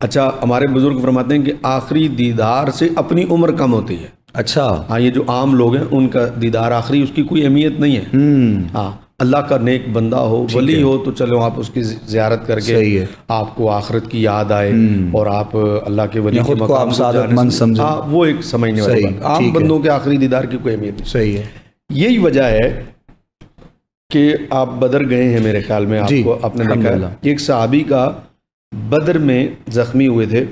اچھا ہمارے بزرگ فرماتے ہیں کہ آخری دیدار سے اپنی عمر کم ہوتی ہے. اچھا ہاں یہ جو عام لوگ ہیں ان کا دیدار آخری اس کی کوئی اہمیت نہیں ہے. ہاں اللہ کا نیک بندہ ہو ولی ہو تو چلو آپ اس کی زیارت کر کے آپ کو آخرت کی یاد آئے اور آپ اللہ کے ولی کے مقام کو جانے سمجھیں. ہاں وہ ایک سمجھنے والی بات. عام بندوں کے آخری دیدار کی کوئی اہمیت نہیں. صحیح ہے. یہی وجہ ہے کہ آپ بدر گئے ہیں میرے خیال میں, آپ کو آپ نے دیکھا ہے ایک صحابی کا بدر میں زخمی ہوئے تھے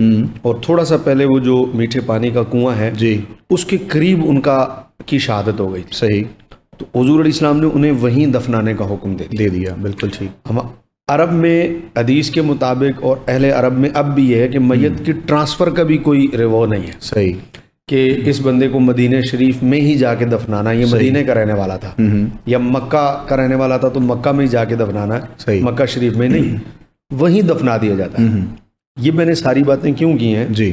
اور تھوڑا سا پہلے وہ جو میٹھے پانی کا کنواں ہے جی اس کے قریب ان کی شہادت ہو گئی. صحیح. تو حضور علیہ السلام نے انہیں وہیں دفنانے کا حکم دے دیا. بالکل ٹھیک. ہم عرب میں حدیث کے مطابق اور اہل عرب میں اب بھی یہ ہے کہ میت کی ٹرانسفر کا بھی کوئی رواج نہیں ہے. صحیح. کہ اس بندے کو مدینہ شریف میں ہی جا کے دفنانا, یہ مدینہ کا رہنے والا تھا یا مکہ کا رہنے والا تھا تو مکہ میں ہی جا کے دفنانا ہے, مکہ شریف میں نہیں, وہیں دفنا دیا جاتا ہے. یہ میں نے ساری باتیں کیوں کی ہیں جی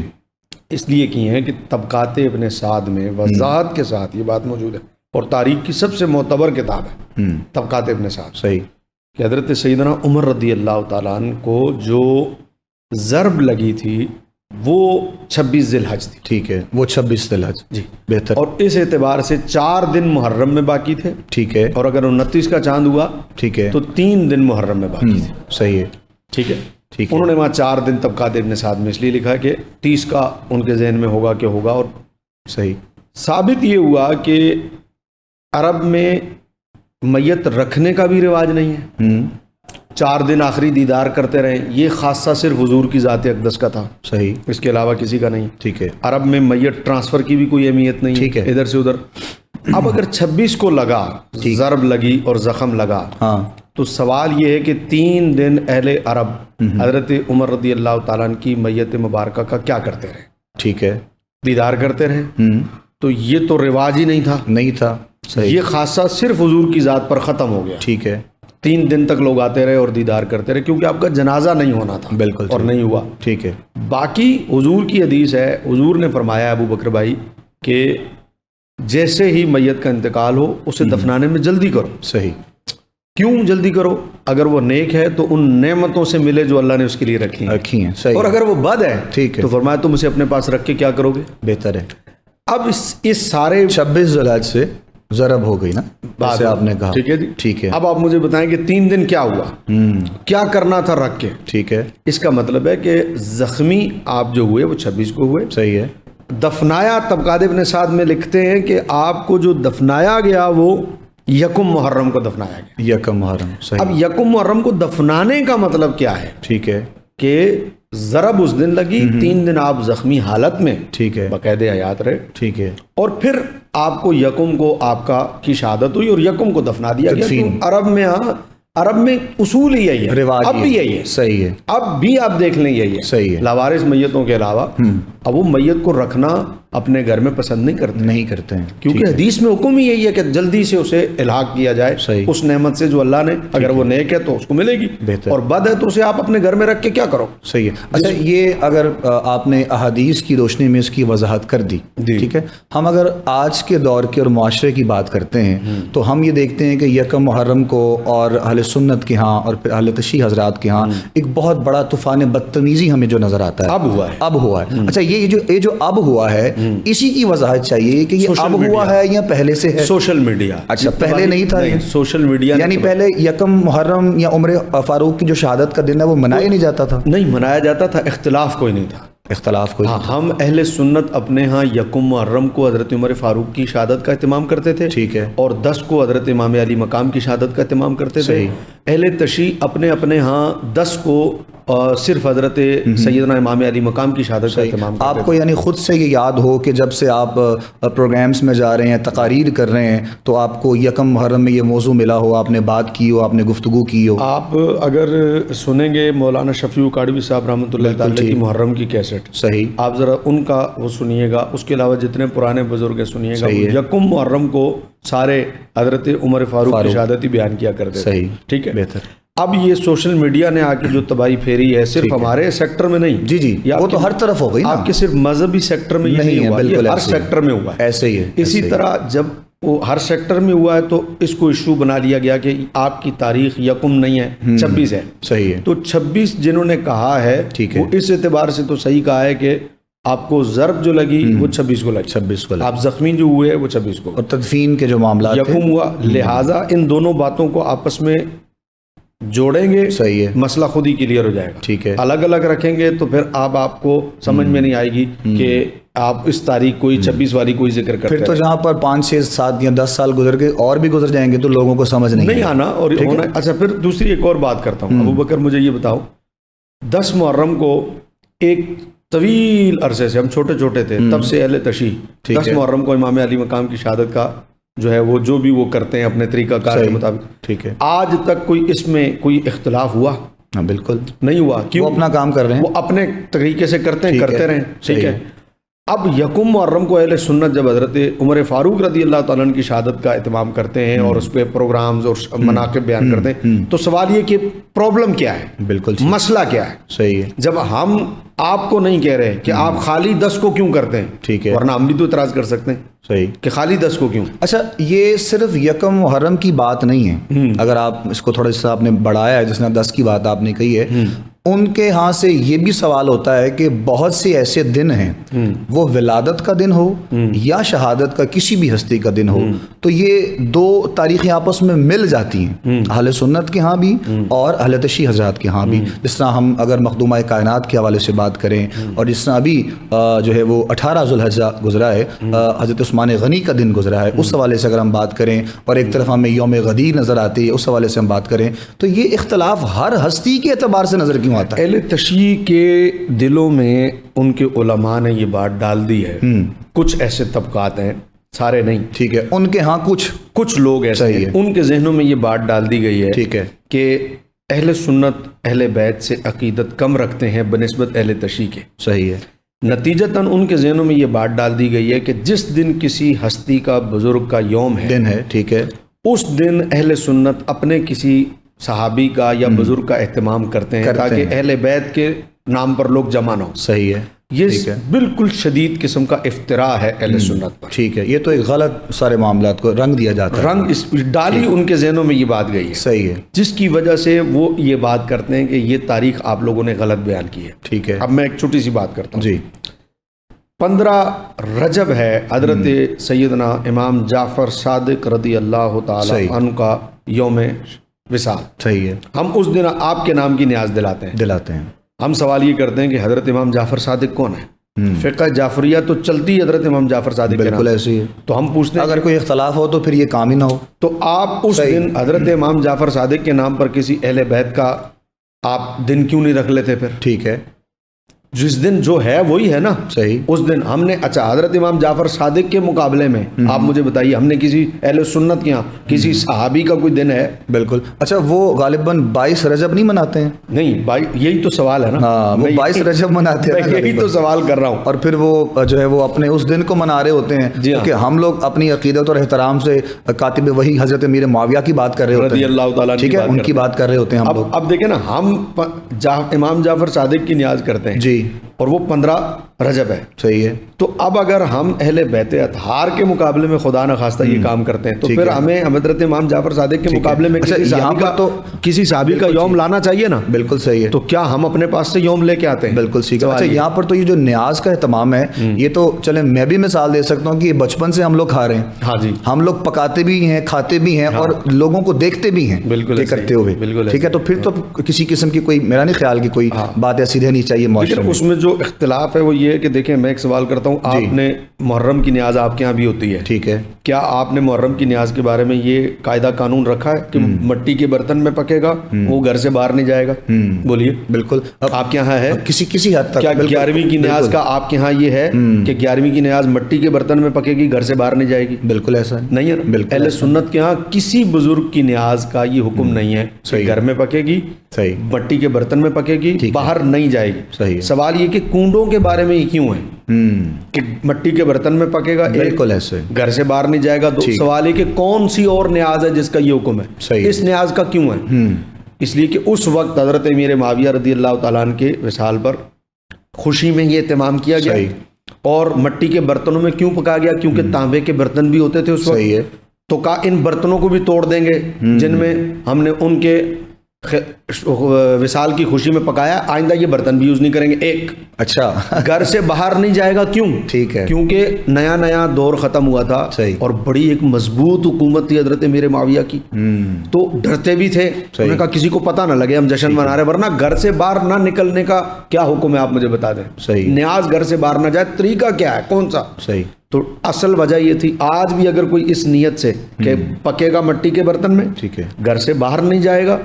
اس لیے کی ہیں کہ طبقات ابن سعد میں وضاحت کے ساتھ یہ بات موجود ہے اور تاریخ کی سب سے معتبر کتاب ہے طبقات ابن سعد. صحیح. کہ حضرت سیدنا عمر رضی اللہ تعالیٰ عنہ کو جو ضرب لگی تھی وہ 26 ذی الحج تھی. ٹھیک ہے, وہ 26 ذی الحج. جی بہتر. اور اس اعتبار سے 4 دن محرم میں باقی تھے. ٹھیک ہے. اور اگر 29 کا چاند ہوا ٹھیک ہے تو 3 دن محرم میں باقی تھے. صحیح ہے. ٹھیک ہے. ٹھیک. انہوں نے وہاں 4 دن طبقات ابن سعد میں اس لیے لکھا کہ 30 کا ان کے ذہن میں ہوگا کہ ہوگا. اور صحیح. ثابت یہ ہوا کہ عرب میں میت رکھنے کا بھی رواج نہیں ہے. 4 دن آخری دیدار کرتے رہے, یہ خاصہ صرف حضور کی ذات اقدس کا تھا. صحیح. اس کے علاوہ کسی کا نہیں. ٹھیک ہے. عرب میں میت ٹرانسفر کی بھی کوئی اہمیت نہیں. ٹھیک ہے. ادھر سے ادھر. اب اگر 26 کو لگا, ضرب لگی اور زخم لگا, ہاں تو سوال یہ ہے کہ 3 دن اہل عرب حضرت عمر رضی اللہ تعالیٰ عنہ کی میت مبارکہ کا کیا کرتے رہے؟ ٹھیک ہے. دیدار کرتے رہے. تو یہ تو رواج ہی نہیں تھا. صحیح. یہ خاصہ صرف حضور کی ذات پر ختم ہو گیا. ٹھیک ہے. 3 دن تک لوگ آتے رہے اور دیدار کرتے رہے کیونکہ آپ کا جنازہ نہیں ہونا تھا. بالکل. اور نہیں ہوا. ٹھیک ہے. باقی حضور کی حدیث ہے, حضور نے فرمایا ابو بکر بھائی کہ جیسے ہی میت کا انتقال ہو اسے دفنانے میں جلدی کرو. صحیح. کیوں جلدی کرو؟ اگر وہ نیک ہے تو ان نعمتوں سے ملے جو اللہ نے اس کے لیے رکھی ہیں. صحیح. اور اگر وہ بد ہے ٹھیک ہے تو فرمایا تم اسے اپنے پاس رکھ کے کیا کرو گے؟ بہتر ہے. اب اس سارے 26 ذی الحج سے ضرب ہو گئی نا جیسے آپ نے کہا. ٹھیک ہے جی. ٹھیک ہے. اب آپ مجھے بتائیں کہ 3 دن کیا ہوا, کیا کرنا تھا رکھ کے؟ ٹھیک ہے. اس کا مطلب ہے کہ زخمی آپ جو ہوئے وہ 26 کو ہوئے. صحیح ہے. دفنایا طبقات ابن سعد میں لکھتے ہیں کہ آپ کو جو دفنایا گیا وہ یکم محرم کو دفنایا گیا. یکم محرم. صحیح. اب یکم محرم کو دفنانے کا مطلب کیا ہے؟ ٹھیک ہے. کہ ضرب اس دن لگی, 3 دن آپ زخمی حالت میں ٹھیک ہے باقاعدہ حیات رہے. ٹھیک ہے. اور پھر آپ کو یکم کو آپ کی شہادت ہوئی اور یکم کو دفنا دیا گیا. عرب میں اصول ہی یہی ہے, رواج اب بھی یہی ہے. صحیح ہے. اب بھی آپ دیکھ لیں یہی ہے. صحیح ہے. لاوارث میتوں کے علاوہ اب وہ میت کو رکھنا اپنے گھر میں پسند نہیں کرتے ہیں کیونکہ حدیث میں حکم ہی یہی ہے کہ جلدی سے اسے الحاق کیا جائے اس نعمت سے جو اللہ نے, اگر وہ نیک ہے تو اس کو ملے گی, اور بد ہے تو اسے آپ اپنے گھر میں رکھ کے کیا کرو. صحیح ہے. اچھا یہ اگر آپ نے احادیث کی روشنی میں اس کی وضاحت کر دی, ٹھیک ہے, ہم اگر آج کے دور کے اور معاشرے کی بات کرتے ہیں تو ہم یہ دیکھتے ہیں کہ یکم محرم کو اور اہل سنت کے ہاں اور پھر اہل تشیع حضرات کے ہاں ایک بہت بڑا طوفان بدتمیزی ہمیں جو نظر آتا ہے اب ہوا ہے. اچھا یہ جو اب ہوا ہے اسی کی وضاحت چاہیے کہ یہ اب ہوا ہے یا پہلے سے ہے؟ Social media. اچھا پہلے نہیں تھا یہ سوشل میڈیا, یعنی پہلے یکم محرم یا عمر فاروق کی جو شہادت کا دن ہے وہ منایا نہیں جاتا تھا؟ نہیں منایا جاتا تھا, اختلاف کوئی نہیں تھا. اختلاف کوئی. ہم اہل سنت اپنے ہاں یکم محرم کو حضرت عمر فاروق کی شہادت کا اہتمام کرتے تھے. ٹھیک ہے. اور 10 کو حضرت امام علی مقام کی شہادت کا اہتمام کرتے تھے. اہل تشیع اپنے ہاں 10 کو صرف حضرت سیدنا امام علی مقام کی شہادت کا اہتمام کرتے. آپ کو یعنی خود سے یہ یاد ہو کہ جب سے آپ پروگرامز میں جا رہے ہیں, تقاریر کر رہے ہیں, تو آپ کو یکم محرم میں یہ موضوع ملا ہو, آپ نے بات کی ہو, آپ نے گفتگو کی ہو؟ آپ اگر سنیں گے مولانا شفیع کاڑوی صاحب رحمۃ اللہ تعالی کی محرم کی کیسٹ, صحیح, آپ ذرا ان کا وہ سنیے گا. اس کے علاوہ جتنے پرانے بزرگ سنیے گا, یکم محرم کو سارے حضرت عمر فاروق کی شہادت ہی بیان کیا کرتے. صحیح, ٹھیک ہے. بہتر. اب یہ سوشل میڈیا نے آ کے جو تباہی پھیری ہے صرف ہمارے سیکٹر میں نہیں, جی وہ تو ہر طرف ہو گئی. آپ کے صرف مذہبی سیکٹر میں نہیں ہوا, یہ ہر سیکٹر میں ہوا. ایسے ہی ہے. اسی طرح جب وہ ہر سیکٹر میں ہوا ہے، تو اس کو ایشو بنا لیا گیا کہ آپ کی تاریخ یکم نہیں ہے، 26 ہے. صحیح ہے. تو 26 جنہوں نے کہا ہے وہ اس اعتبار سے تو صحیح کہا ہے کہ آپ کو ضرب جو لگی وہ 26 کو لگی، 26 کو لگی. آپ زخمی جو ہوئے وہ 26 کو، اور تدفین کے جو معاملات یکم ہوا. لہٰذا ان دونوں باتوں کو آپس میں جوڑیں گے، صحیح ہے، مسئلہ خود ہی کلیئر ہو جائے گا. ٹھیک ہے. الگ الگ رکھیں گے تو پھر آپ کو سمجھ میں نہیں آئے گی کہ آپ اس تاریخ کوئی 26 والی کوئی ذکر کرتے ہیں. پھر تو جہاں پر 5 6 7 یا 10 سال گزر گئے اور بھی گزر جائیں گے تو لوگوں کو سمجھ نہیں آنا اور ہونا. اچھا پھر دوسری ایک اور بات کرتا ہوں. ابو بکر مجھے یہ بتاؤ، 10 محرم کو ایک طویل عرصے سے، ہم چھوٹے چھوٹے تھے تب سے اہل تشیع 10 محرم کو امام علی مقام کی شہادت کا جو ہے وہ جو بھی وہ کرتے ہیں اپنے طریقہ کار کے مطابق. ٹھیک ہے. آج تک کوئی اس میں کوئی اختلاف ہوا؟ بالکل نہیں ہوا. کیوں؟ وہ اپنا کام کر رہے ہیں، وہ اپنے طریقے سے کرتے ہیں، کرتے رہیں. ٹھیک ہے. اب یکم محرم کو اہل سنت جب حضرت عمر فاروق رضی اللہ تعالیٰ عنہ کی شہادت کا اہتمام کرتے ہیں اور اس پہ پروگرامز اور مناقب بیان کرتے ہیں، تو سوال یہ کہ پرابلم کیا ہے؟ بالکل مسئلہ کیا ہے؟ صحیح ہے. جب ہم آپ کو نہیں کہہ رہے کہ آپ خالی 10 کو کیوں کرتے ہیں، ٹھیک ہے، ورنہ ہم بھی تو اعتراض کر سکتے ہیں صحیح کہ خالی 10 کو کیوں. اچھا یہ صرف یکم محرم کی بات نہیں ہے، اگر آپ اس کو تھوڑا سا آپ نے بڑھایا ہے، جس نے 10 کی بات آپ نے کہی ہے، ان کے ہاں سے یہ بھی سوال ہوتا ہے کہ بہت سے ایسے دن ہیں، وہ ولادت کا دن ہو یا شہادت کا کسی بھی ہستی کا دن ہو، تو یہ دو تاریخیں آپس میں مل جاتی ہیں اہل سنت کے ہاں بھی اور اہل تشیع حضرات کے ہاں بھی. جس طرح ہم اگر مخدومہ کائنات کے حوالے سے بات کریں، اور جس طرح ابھی جو ہے وہ 18 ذوالحجہ گزرا ہے، حضرت عثمان غنی کا دن گزرا ہے، اس حوالے سے اگر ہم بات کریں، اور ایک طرف ہمیں یوم غدیر نظر آتی ہے، اس حوالے سے ہم بات کریں، تو یہ اختلاف ہر ہستی کے اعتبار سے نظر کیوں آتا ہے؟ اہل تشیع کے دلوں میں ان کے علماء نے یہ بات ڈال دی ہے. کچھ ایسے طبقات ہیں، سارے نہیں، ٹھیک ہے، ان کے ہاں کچھ لوگ ایسے ہیں، ان کے ذہنوں میں یہ بات ڈال دی گئی ہے، ٹھیک ہے، کہ اہل سنت اہل بیت سے عقیدت کم رکھتے ہیں بنسبت اہل تشیع کے. صحیح ہے. نتیجتاً ان کے ذہنوں میں یہ بات ڈال دی گئی ہے کہ جس دن کسی ہستی کا، بزرگ کا یوم ہے، دن ہے، ٹھیک ہے، اس دن اہل سنت اپنے کسی صحابی کا یا بزرگ کا اہتمام کرتے ہیں تاکہ اہل بیت کے نام پر لوگ جمع نہ ہو. صحیح ہے. یہ بالکل شدید قسم کا افتراء ہے اہل سنت پر. ٹھیک ہے، یہ تو ایک غلط سارے معاملات کو رنگ دیا جاتا ہے، رنگ اس ڈالی ان کے ذہنوں میں یہ بات گئی ہے. صحیح ہے. جس کی وجہ سے وہ یہ بات کرتے ہیں کہ یہ تاریخ آپ لوگوں نے غلط بیان کی ہے. ٹھیک ہے. اب میں ایک چھوٹی سی بات کرتا ہوں. جی. 15 رجب ہے حضرت سیدنا امام جعفر صادق رضی اللہ تعالی عنہ کا یوم وصال. صحیح ہے. ہم اس دن آپ کے نام کی نیاز دلاتے ہیں. ہم سوال یہ کرتے ہیں کہ حضرت امام جعفر صادق کون ہے؟ فقہ جعفریہ تو چلتی ہے حضرت امام جعفر صادق کے نام. بالکل ایسی ہے. تو ہم پوچھتے ہیں اگر کوئی اختلاف ہو تو پھر یہ کام ہی نہ ہو. تو آپ اس دن حضرت امام جعفر صادق کے نام پر کسی اہل بیت کا آپ دن کیوں نہیں رکھ لیتے پھر؟ ٹھیک ہے. جس دن جو ہے وہی ہے نا. صحیح. اس دن ہم نے اچھا حضرت امام جعفر صادق کے مقابلے میں آپ مجھے بتائیے ہم نے کسی اہل سنت کے یہاں کسی صحابی کا کوئی دن ہے؟ بالکل. اچھا وہ غالباً 22 رجب نہیں مناتے ہیں؟ نہیں، یہی تو سوال ہے نا. ہاں وہ 22 رجب مناتے ہیں. یہی تو سوال کر رہا ہوں. اور پھر وہ جو ہے وہ اپنے اس دن کو منا رہے ہوتے ہیں کہ ہم لوگ اپنی عقیدت اور احترام سے کاتب وحی حضرت امیر معاویہ کی بات کر رہے ہوتے ہیں، رضی اللہ تعالیٰ. ٹھیک ہے، ان کی بات کر رہے ہوتے ہیں ہم لوگ. اب دیکھیں نا، ہم امام جعفر صادق کی نیاز کرتے ہیں جی، اور وہ 15 رجب ہے. صحیح ہے. تو اب اگر ہم اہل بیت اطہار کے مقابلے میں خدا نخواستہ یہ کام کرتے ہیں تو پھر ہمیں حضرت امام جعفر صادق کے مقابلے میں کسی صحابی کا یوم لانا چاہیے نا. بالکل صحیح ہے. تو کیا ہم اپنے پاس سے یوم لے کے آتے ہیں؟ بالکل صحیح. اچھا یہاں پر تو یہ جو نیاز کا اہتمام ہے، یہ تو چلیں میں بھی مثال دے سکتا ہوں کہ یہ بچپن سے ہم لوگ کھا رہے ہیں. ہاں جی، ہم لوگ پکاتے بھی ہیں، کھاتے بھی ہیں، اور لوگوں کو دیکھتے بھی ہیں بالکل کرتے ہوئے. ٹھیک ہے. تو پھر تو کسی قسم کی کوئی، میرا نہیں خیال کی کوئی بات ایسی رہنی چاہیے معاشرے میں. اس میں جو اختلاف ہے وہ یہ ہے کہ دیکھیں میں ایک سوال کرتا ہوں، آپ نے محرم کی نیاز آپ کے یہاں بھی ہوتی ہے، ٹھیک ہے، کیا آپ نے محرم کی نیاز کے بارے میں یہ قاعدہ قانون رکھا ہے کہ مٹی کے برتن میں پکے گا، وہ گھر سے باہر نہیں جائے گا؟ بولیے. بالکل. آپ کے یہاں ہے کسی حد تک. کیا 11ویں کی نیاز کا آپ کے ہاں یہ ہے کہ 11ویں کی نیاز مٹی کے برتن میں پکے گی، گھر سے باہر نہیں جائے گی؟ بالکل ایسا نہیں ہے. اہل سنت کے ہاں کسی بزرگ کی نیاز کا یہ حکم نہیں ہے کہ گھر میں پکے گی، صحیح، مٹی کے برتن میں پکے گی، باہر نہیں جائے گی. صحیح. سوال یہ کہ کنڈوں کے بارے میں یہ کیوں ہے کہ مٹی کے برتن میں پکے گا، بالکل ایسے، گھر سے باہر نہیں جائے گا؟ سوال ہے کہ کون سی اور نیاز ہے جس کا یہ حکم ہے؟ اس نیاز کا کیوں ہے؟ اس لیے کہ اس وقت حضرت امیر معاویہ رضی اللہ تعالیٰ عنہ کے وصال پر خوشی میں یہ اہتمام کیا گیا، اور مٹی کے برتنوں میں کیوں پکایا گیا؟ کیونکہ تانبے کے برتن بھی ہوتے تھے اس وقت. صحیح ہے. تو کہا ان برتنوں کو بھی توڑ دیں گے جن میں ہم نے ان کے وصال کی خوشی میں پکایا، آئندہ یہ برتن بھی یوز نہیں کریں گے. ایک اچھا گھر سے باہر نہیں جائے گا. کیوں؟ ٹھیک ہے. کیونکہ نیا نیا دور ختم ہوا تھا. صحیح. اور بڑی ایک مضبوط حکومت تھی حضرت امیر معاویہ کی، تو ڈرتے بھی تھے. انہوں نے کہا کسی کو پتہ نہ لگے ہم جشن منا رہے، ورنہ گھر سے باہر نہ نکلنے کا کیا حکم ہے آپ مجھے بتا دیں. صحیح. نیاز گھر سے باہر نہ جائے، طریقہ کیا ہے، کون سا؟ صحیح. تو اصل وجہ یہ تھی. آج بھی اگر کوئی اس نیت سے کہ پکے گا مٹی کے برتن میں، ٹھیک ہے، گھر سے باہر نہیں جائے گا،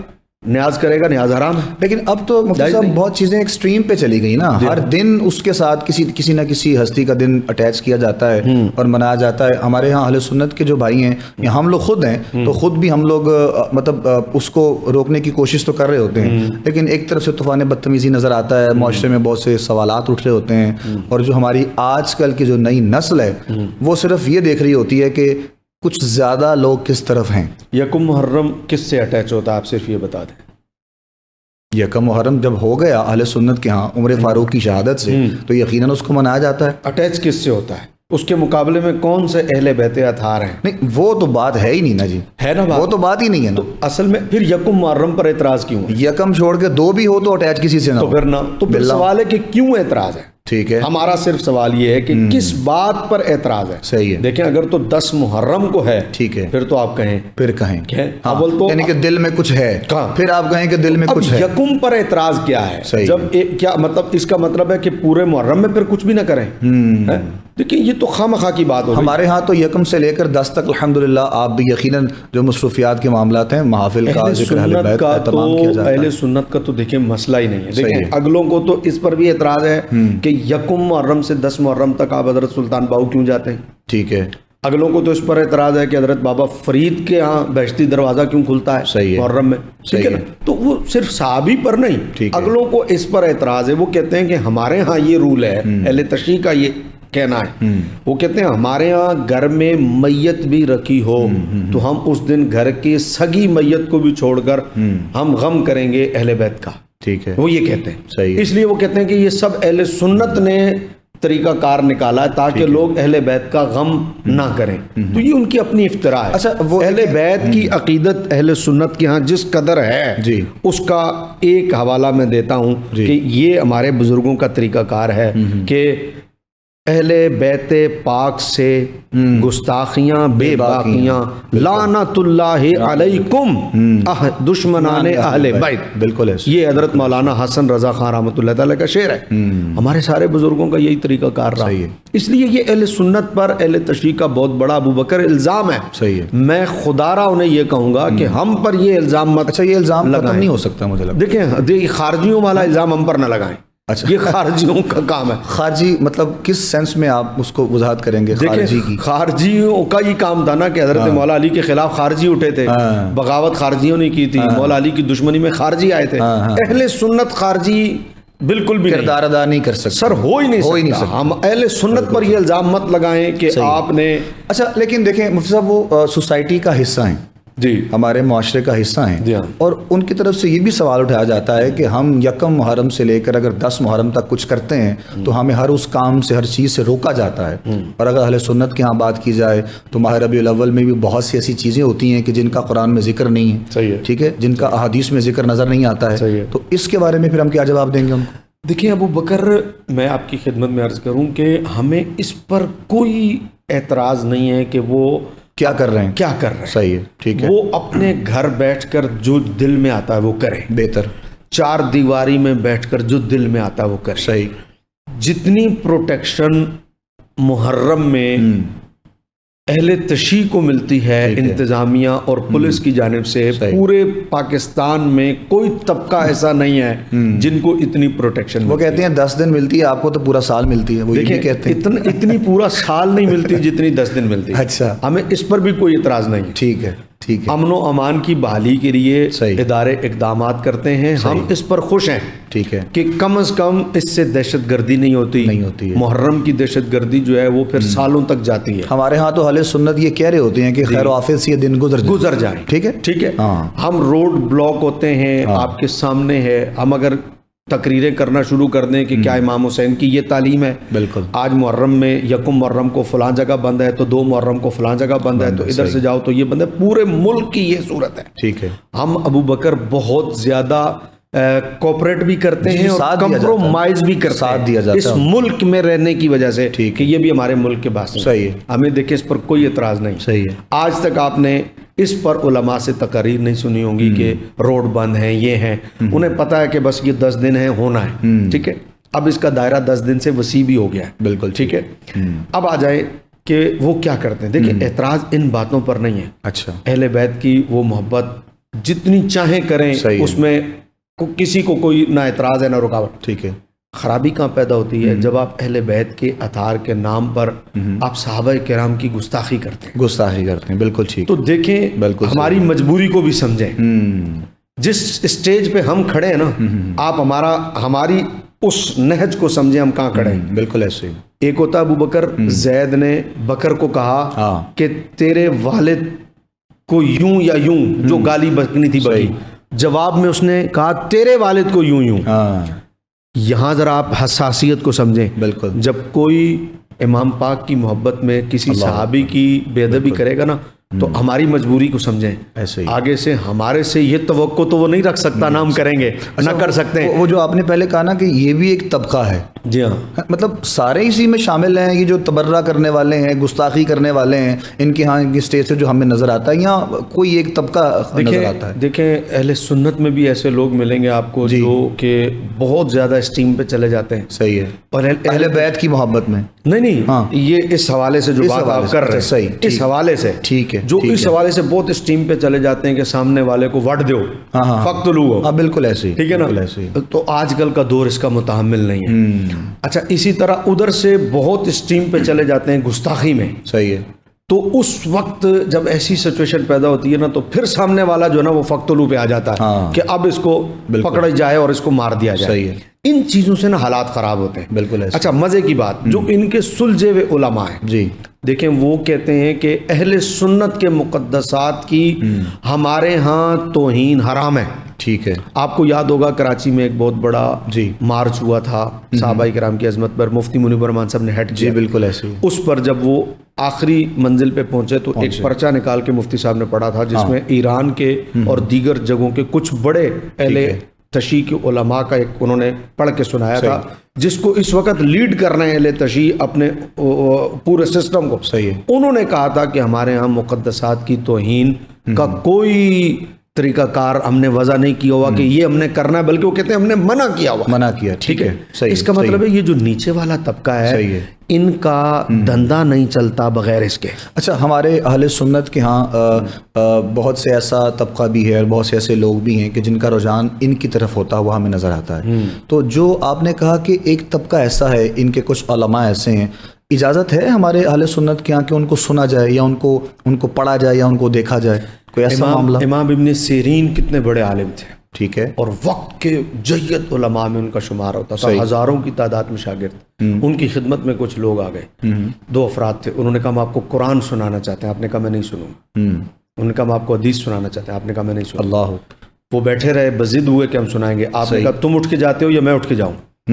نیاز کرے گا، نیاز حرام ہے. لیکن اب تو مفتی صاحب بہت چیزیں ایکسٹریم پہ چلی گئی نا. ہر دن اس کے ساتھ کسی نہ کسی ہستی کا دن اٹیچ کیا جاتا ہے اور منایا جاتا ہے. ہمارے ہاں اہل سنت کے جو بھائی ہیں یا ہم لوگ خود ہیں تو خود بھی ہم لوگ مطلب اس کو روکنے کی کوشش تو کر رہے ہوتے ہیں، لیکن ایک طرف سے طوفان بدتمیزی نظر آتا ہے. معاشرے میں بہت سے سوالات اٹھ رہے ہوتے ہیں، اور جو ہماری آج کل کی جو نئی نسل ہے وہ صرف یہ دیکھ رہی ہوتی ہے کہ کچھ زیادہ لوگ کس طرف ہیں. یکم محرم کس سے اٹیچ ہوتا ہے؟ آپ صرف یہ بتا دیں. یکم محرم جب ہو گیا اہل سنت کے ہاں عمر فاروق کی شہادت سے تو یقیناً اس کو منایا جاتا ہے. اٹیچ کس سے ہوتا ہے؟ اس کے مقابلے میں کون سے اہل بیت اطہار ہیں؟ نہیں وہ تو بات ہے ہی نہیں نا جی. ہے نا بات؟ وہ تو بات ہی نہیں ہے نا. اصل میں پھر یکم محرم پر اعتراض کیوں ہے؟ یکم چھوڑ کے دو بھی ہو تو اٹیچ کسی سے نہ تو ہو. پھر نہ تو پھر سوال ہے کہ کیوں اعتراض ہے. ٹھیک ہے. ہمارا صرف سوال یہ ہے کہ کس بات پر اعتراض ہے. صحیح ہے. دیکھیں اگر تو 10 محرم کو ہے، ٹھیک ہے، پھر تو آپ کہیں اول تو یعنی کہ دل میں کچھ ہے، پھر آپ کہیں کہ دل میں کچھ ہے. یکم پر اعتراض کیا ہے؟ جب کیا مطلب اس کا مطلب ہے کہ پورے محرم میں پھر کچھ بھی نہ کریں؟ دیکھیں یہ تو خواہ کی بات ہوگی. ہمارے ہاں تو یکم سے لے کر 10 تک الحمدللہ آپ بھی یقیناً جو مصروفیات کے معاملات ہیں، محافل کا ذکر اہل بیت کا تمام کیا جاتا ہے. اہل سنت کا تو دیکھیں مسئلہ ہی نہیں ہے. دیکھیں اگلوں کو تو اس پر بھی اعتراض ہے کہ یکم محرم سے 10 محرم تک آپ حضرت سلطان باؤ کیوں جاتے ہیں. ٹھیک ہے. اگلوں کو تو اس پر اعتراض ہے کہ حضرت بابا فرید کے ہاں بہشتی دروازہ کیوں کھلتا ہے محرم میں. ٹھیک ہے نا. تو وہ صرف صحابی پر نہیں، اگلوں کو اس پر اعتراض ہے. وہ کہتے ہیں کہ ہمارے ہاں یہ رول ہے، اہل تشیع کا یہ کہنا ہے. وہ کہتے ہیں ہمارے ہاں گھر میں میت بھی رکھی ہو تو ہم اس دن گھر کی سگی میت کو بھی چھوڑ کر ہم غم کریں گے اہل بیت کا. ٹھیک ہے. وہ یہ کہتے ہیں. صحیح. اس لیے وہ کہتے ہیں کہ یہ سب اہل سنت نے طریقہ کار نکالا ہے تاکہ لوگ اہل بیت کا غم نہ کریں. تو یہ ان کی اپنی افتراء ہے. اچھا وہ اہل بیت کی عقیدت اہل سنت کے ہاں جس قدر ہے جی اس کا ایک حوالہ میں دیتا ہوں کہ یہ ہمارے بزرگوں کا طریقہ کار ہے کہ اہل بیت پاک سے گستاخیاں بے باقیاں لعنت اللہ علیکم دشمنان اہل بیت. بالکل ہے. یہ حضرت مولانا حسن رضا خان رحمۃ اللہ تعالی کا شعر ہے. ہمارے سارے بزرگوں کا یہی طریقہ کار رہا. اس لیے یہ اہل سنت پر اہل تشیع کا بہت بڑا ابو بکر الزام ہے. صحیح ہے. میں خدا را انہیں یہ کہوں گا کہ ہم پر یہ الزام مت. اچھا یہ الزام ختم نہیں ہو سکتا مجھے لگتا. دیکھیں خارجیوں والا الزام ہم پر نہ لگائیں. اچھا یہ خارجیوں کا کام ہے. خارجی مطلب کس سینس میں آپ اس کو وضاحت کریں گے؟ خارجی کی خارجیوں کا یہ کام تھا نا کہ حضرت مولا علی کے خلاف خارجی اٹھے تھے، بغاوت خارجیوں نے کی تھی، مولا علی کی دشمنی میں خارجی آئے تھے. اہل سنت خارجی بالکل بھی کردار ادا نہیں کر سکتے. سر ہو ہی نہیں سکتا. ہم اہل سنت پر یہ الزام مت لگائیں کہ آپ نے. اچھا لیکن دیکھیں مفتی صاحب وہ سوسائٹی کا حصہ ہیں جی، ہمارے معاشرے کا حصہ ہیں اور ان کی طرف سے یہ بھی سوال اٹھایا جاتا ہے کہ ہم یکم محرم سے لے کر اگر 10 محرم تک کچھ کرتے ہیں تو ہمیں ہر اس کام سے ہر چیز سے روکا جاتا ہے. اور اگر اہل سنت کے ہاں بات کی جائے تو ماہ ربیع الاول میں بھی بہت سی ایسی چیزیں ہوتی ہیں کہ جن کا قرآن میں ذکر نہیں ہے. صحیح ہے. ٹھیک ہے. جن کا احادیث میں ذکر نظر نہیں آتا ہے. تو اس کے بارے میں پھر ہم کیا جواب دیں گے ان کو؟ دیکھیں ابو بکر میں آپ کی خدمت میں عرض کروں کہ ہمیں اس پر کوئی اعتراض نہیں ہے کہ وہ کیا کر رہے ہیں. صحیح ہے. ٹھیک ہے. وہ اپنے گھر بیٹھ کر جو دل میں آتا ہے وہ کریں. بہتر. 4 دیواری میں بیٹھ کر جو دل میں آتا ہے وہ کریں. صحیح. جتنی پروٹیکشن محرم میں اہل تشیع کو ملتی ہے انتظامیہ اور پولیس کی جانب سے، پورے پاکستان میں کوئی طبقہ ایسا نہیں ہے جن کو اتنی پروٹیکشن. وہ کہتے ہیں 10 دن ملتی ہے، آپ کو تو پورا سال ملتی ہے. وہ یہ کہتے ہیں اتنی پورا سال نہیں ملتی جتنی 10 دن ملتی ہے. اچھا. ہمیں اس پر بھی کوئی اعتراض نہیں ہے. ٹھیک ہے. ٹھیک ہے. امن و امان کی بحالی کے لیے ادارے اقدامات کرتے ہیں. ہم اس پر خوش ہیں. ٹھیک ہے. کہ کم از کم اس سے دہشت گردی نہیں ہوتی ہے. محرم کی دہشت گردی جو ہے وہ پھر سالوں تک جاتی ہے. ہمارے ہاں تو اہل سنت یہ کہہ رہے ہوتے ہیں کہ خیر و عافیت سے یہ دن گزر جائیں. ٹھیک ہے. ٹھیک ہے. ہم روڈ بلاک ہوتے ہیں آپ کے سامنے ہے، ہم اگر تقریریں کرنا شروع کر دیں کہ کیا امام حسین کی یہ تعلیم ہے. بالکل. آج محرم میں یکم محرم کو فلاں جگہ بند ہے تو 2 محرم کو فلاں جگہ بند ہے تو ادھر سے جاؤ تو یہ بند ہے. پورے ملک کی یہ صورت ہے. ٹھیک ہے. ہم ابو بکر بہت زیادہ کوپریٹ بھی کرتے ہیں اور کمپرومائز بھی کرتے ہیں اس ملک میں رہنے کی وجہ سے کہ یہ بھی ہمارے ملک کے باعث. صحیح ہے. ہمیں دیکھیں اس پر کوئی اعتراض نہیں. صحیح ہے. آج تک آپ نے اس پر علماء سے تقاریر نہیں سنی ہوں گی کہ روڈ بند ہیں یہ ہیں. انہیں پتا ہے کہ بس یہ 10 دن ہے ہونا ہے. ٹھیک ہے. اب اس کا دائرہ 10 دن سے وسیع بھی ہو گیا ہے. بالکل ٹھیک ہے. اب آ جائے کہ وہ کیا کرتے ہیں. دیکھیں اعتراض ان باتوں پر نہیں ہے. اچھا. اہل بیت کی وہ محبت جتنی چاہیں کریں اس میں کسی کو کوئی نہ اعتراض ہے نہ رکاوٹ. ٹھیک ہے. خرابی کہاں پیدا ہوتی ہے جب آپ اہل بیت کے اطہار کے نام پر آپ صحابہ کرام کی گستاخی کرتے ہیں. بالکل ٹھیک. تو دیکھیں ہماری مجبوری کو بھی سمجھیں. جس اسٹیج پہ ہم کھڑے ہیں نا آپ ہماری اس نہج کو سمجھیں ہم کہاں کھڑے ہیں. بالکل ایسے. ایک ہوتا ابو بکر زید نے بکر کو کہا کہ تیرے والد کو یوں یا یوں جو گالی بکنی تھی بکی. جواب میں اس نے کہا تیرے والد کو یوں یوں. یہاں ذرا آپ حساسیت کو سمجھیں. بالکل. جب کوئی امام پاک کی محبت میں کسی صحابی کی بے ادبی کرے گا نا تو ہماری مجبوری کو سمجھیں. ایسے ہی آگے سے ہمارے سے یہ توقع تو وہ نہیں رکھ سکتا نہ ہم کریں گے نہ کر سکتے ہیں. وہ جو آپ نے پہلے کہا نا کہ یہ بھی ایک طبقہ ہے. جی ہاں. مطلب سارے اسی میں شامل ہیں. یہ جو تبرہ کرنے والے ہیں گستاخی کرنے والے ہیں ان کی ہاں کی اسٹیج سے جو ہمیں نظر آتا ہے یا کوئی ایک طبقہ نظر آتا ہے. دیکھیں اہل سنت میں بھی ایسے لوگ ملیں گے آپ کو جو کہ بہت زیادہ اسٹیم پہ چلے جاتے ہیں. صحیح ہے. اور اہل بیت کی محبت میں نہیں یہ اس حوالے سے جو بات آپ کر رہے ہیں صحیح اس حوالے سے ٹھیک ہے جو اس حوالے سے بہت اسٹیم پہ چلے جاتے ہیں کہ سامنے والے کو وٹ دو فقتلوہ. بالکل ایسے. ٹھیک ہے نا. تو آج کل کا دور اس کا متحمل نہیں ہے. اچھا اسی طرح ادھر سے بہت اسٹیم پہ چلے جاتے ہیں گستاخی میں. صحیح ہے. تو اس وقت جب ایسی سچویشن پیدا ہوتی ہے نا تو پھر سامنے والا جو ہے نا وہ فقتلوہ پہ آ جاتا ہے کہ اب اس کو پکڑا جائے اور اس کو مار دیا جائے. صحیح ہے. ان چیزوں سے نا حالات خراب ہوتے ہیں. بالکل. اچھا مزے کی بات جو ان کے سلجھے ہوئے علماء ہیں جی دیکھیں وہ کہتے ہیں کہ اہل سنت کے مقدسات کی ہمارے ہاں توہین حرام ہے. ٹھیک ہے. آپ کو یاد ہوگا کراچی میں ایک بہت بڑا مارچ ہوا تھا صحابہ کرام کی عظمت پر. مفتی منیب الرحمان صاحب نے ہیڈ کیا. بالکل ایسے. اس پر جب وہ آخری منزل پہ پہنچے تو ایک پرچہ نکال کے مفتی صاحب نے پڑھا تھا جس میں ایران کے اور دیگر جگہوں کے کچھ بڑے اہل تشیع کے علماء کا ایک انہوں نے پڑھ کے سنایا تھا جس کو اس وقت لیڈ کر رہے ہیں اہل تشیع اپنے پورے سسٹم کو. صحیح ہے. انہوں نے کہا تھا کہ ہمارے ہاں مقدسات کی توہین کا کوئی طریقہ کار ہم نے وضع نہیں کیا ہوا کہ یہ ہم نے کرنا ہے بلکہ وہ کہتے ہیں ہم نے منع کیا. ٹھیک ہے. اس کا مطلب ہے یہ جو نیچے والا طبقہ ہے ان کا دھندا نہیں چلتا بغیر اس کے. اچھا ہمارے اہل سنت کے ہاں بہت سے ایسا طبقہ بھی ہے اور بہت سے ایسے لوگ بھی ہیں کہ جن کا رجحان ان کی طرف ہوتا ہوا ہمیں نظر آتا ہے. تو جو آپ نے کہا کہ ایک طبقہ ایسا ہے ان کے کچھ علماء ایسے ہیں اجازت ہے ہمارے اہل سنت کے ہاں کہ ان کو سنا جائے یا ان کو پڑھا جائے یا ان کو دیکھا جائے کوئی ایسا معاملہ؟ امام ابن سیرین کتنے بڑے عالم تھے. ٹھیک ہے. اور وقت کے جید علماء میں ان کا شمار ہوتا تھا. ہزاروں کی تعداد میں شاگرد. ان کی خدمت میں کچھ لوگ آ گئے. 2 افراد تھے. انہوں نے کہا ہم آپ کو قرآن سنانا چاہتے ہیں. آپ نے کہا میں نہیں سنوں گا. انہوں نے کہا ہم آپ کو حدیث سنانا چاہتے ہیں. آپ نے کہا میں نہیں سنوں. اللہ. وہ بیٹھے رہے بضد ہوئے کہ ہم سنائیں گے. آپ نے کہا تم اٹھ کے جاتے ہو یا میں اٹھ کے جاؤں.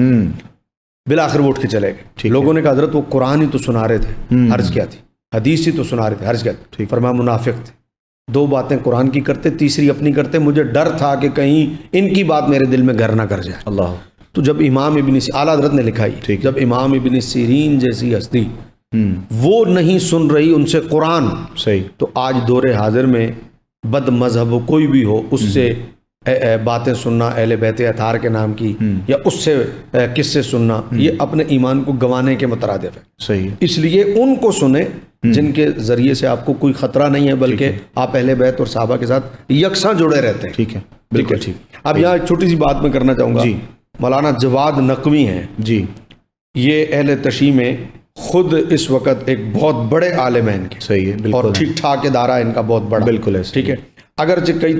بالآخر وہ اٹھ کے چلے گئے. لوگوں نے کہا حضرت وہ قرآن ہی تو سنا رہے تھے. عرض کیا تھی؟ حدیث ہی تو سنا رہے تھے. عرض کیا تھی؟ فرمایا منافق تھے. 2 باتیں قرآن کی کرتے تیسری اپنی کرتے. مجھے ڈر تھا کہ کہیں ان کی بات میرے دل میں گھر نہ کر جائے. اللہ. تو جب امام ابن اعلیٰ حضرت نے لکھائی جب امام ابن سیرین جیسی ہستی وہ نہیں سن رہی ان سے قرآن صحیح تو آج دور حاضر میں بد مذہب کوئی بھی ہو اس سے باتیں سننا اہل بیت اطہار کے نام کی یا اس سے قصے سننا یہ اپنے ایمان کو گنوانے کے مترادف ہے. صحیح. اس لیے ان کو سنیں جن کے ذریعے سے آپ کو کوئی خطرہ نہیں ہے بلکہ آپ اہل بیت اور صحابہ کے ساتھ یکساں جڑے رہتے ہیں. ٹھیک ہے. بالکل ٹھیک. اب یہاں ایک چھوٹی سی بات میں کرنا چاہوں گا. مولانا جواد نقوی ہیں جی یہ اہل تشیع میں خود اس وقت ایک بہت بڑے عالم ہیں ان کے. صحیح ہے. اور ٹھیک ٹھاک ادارہ ان کا بہت بڑا. بالکل ایسے. ٹھیک ہے. اگرچہ کئی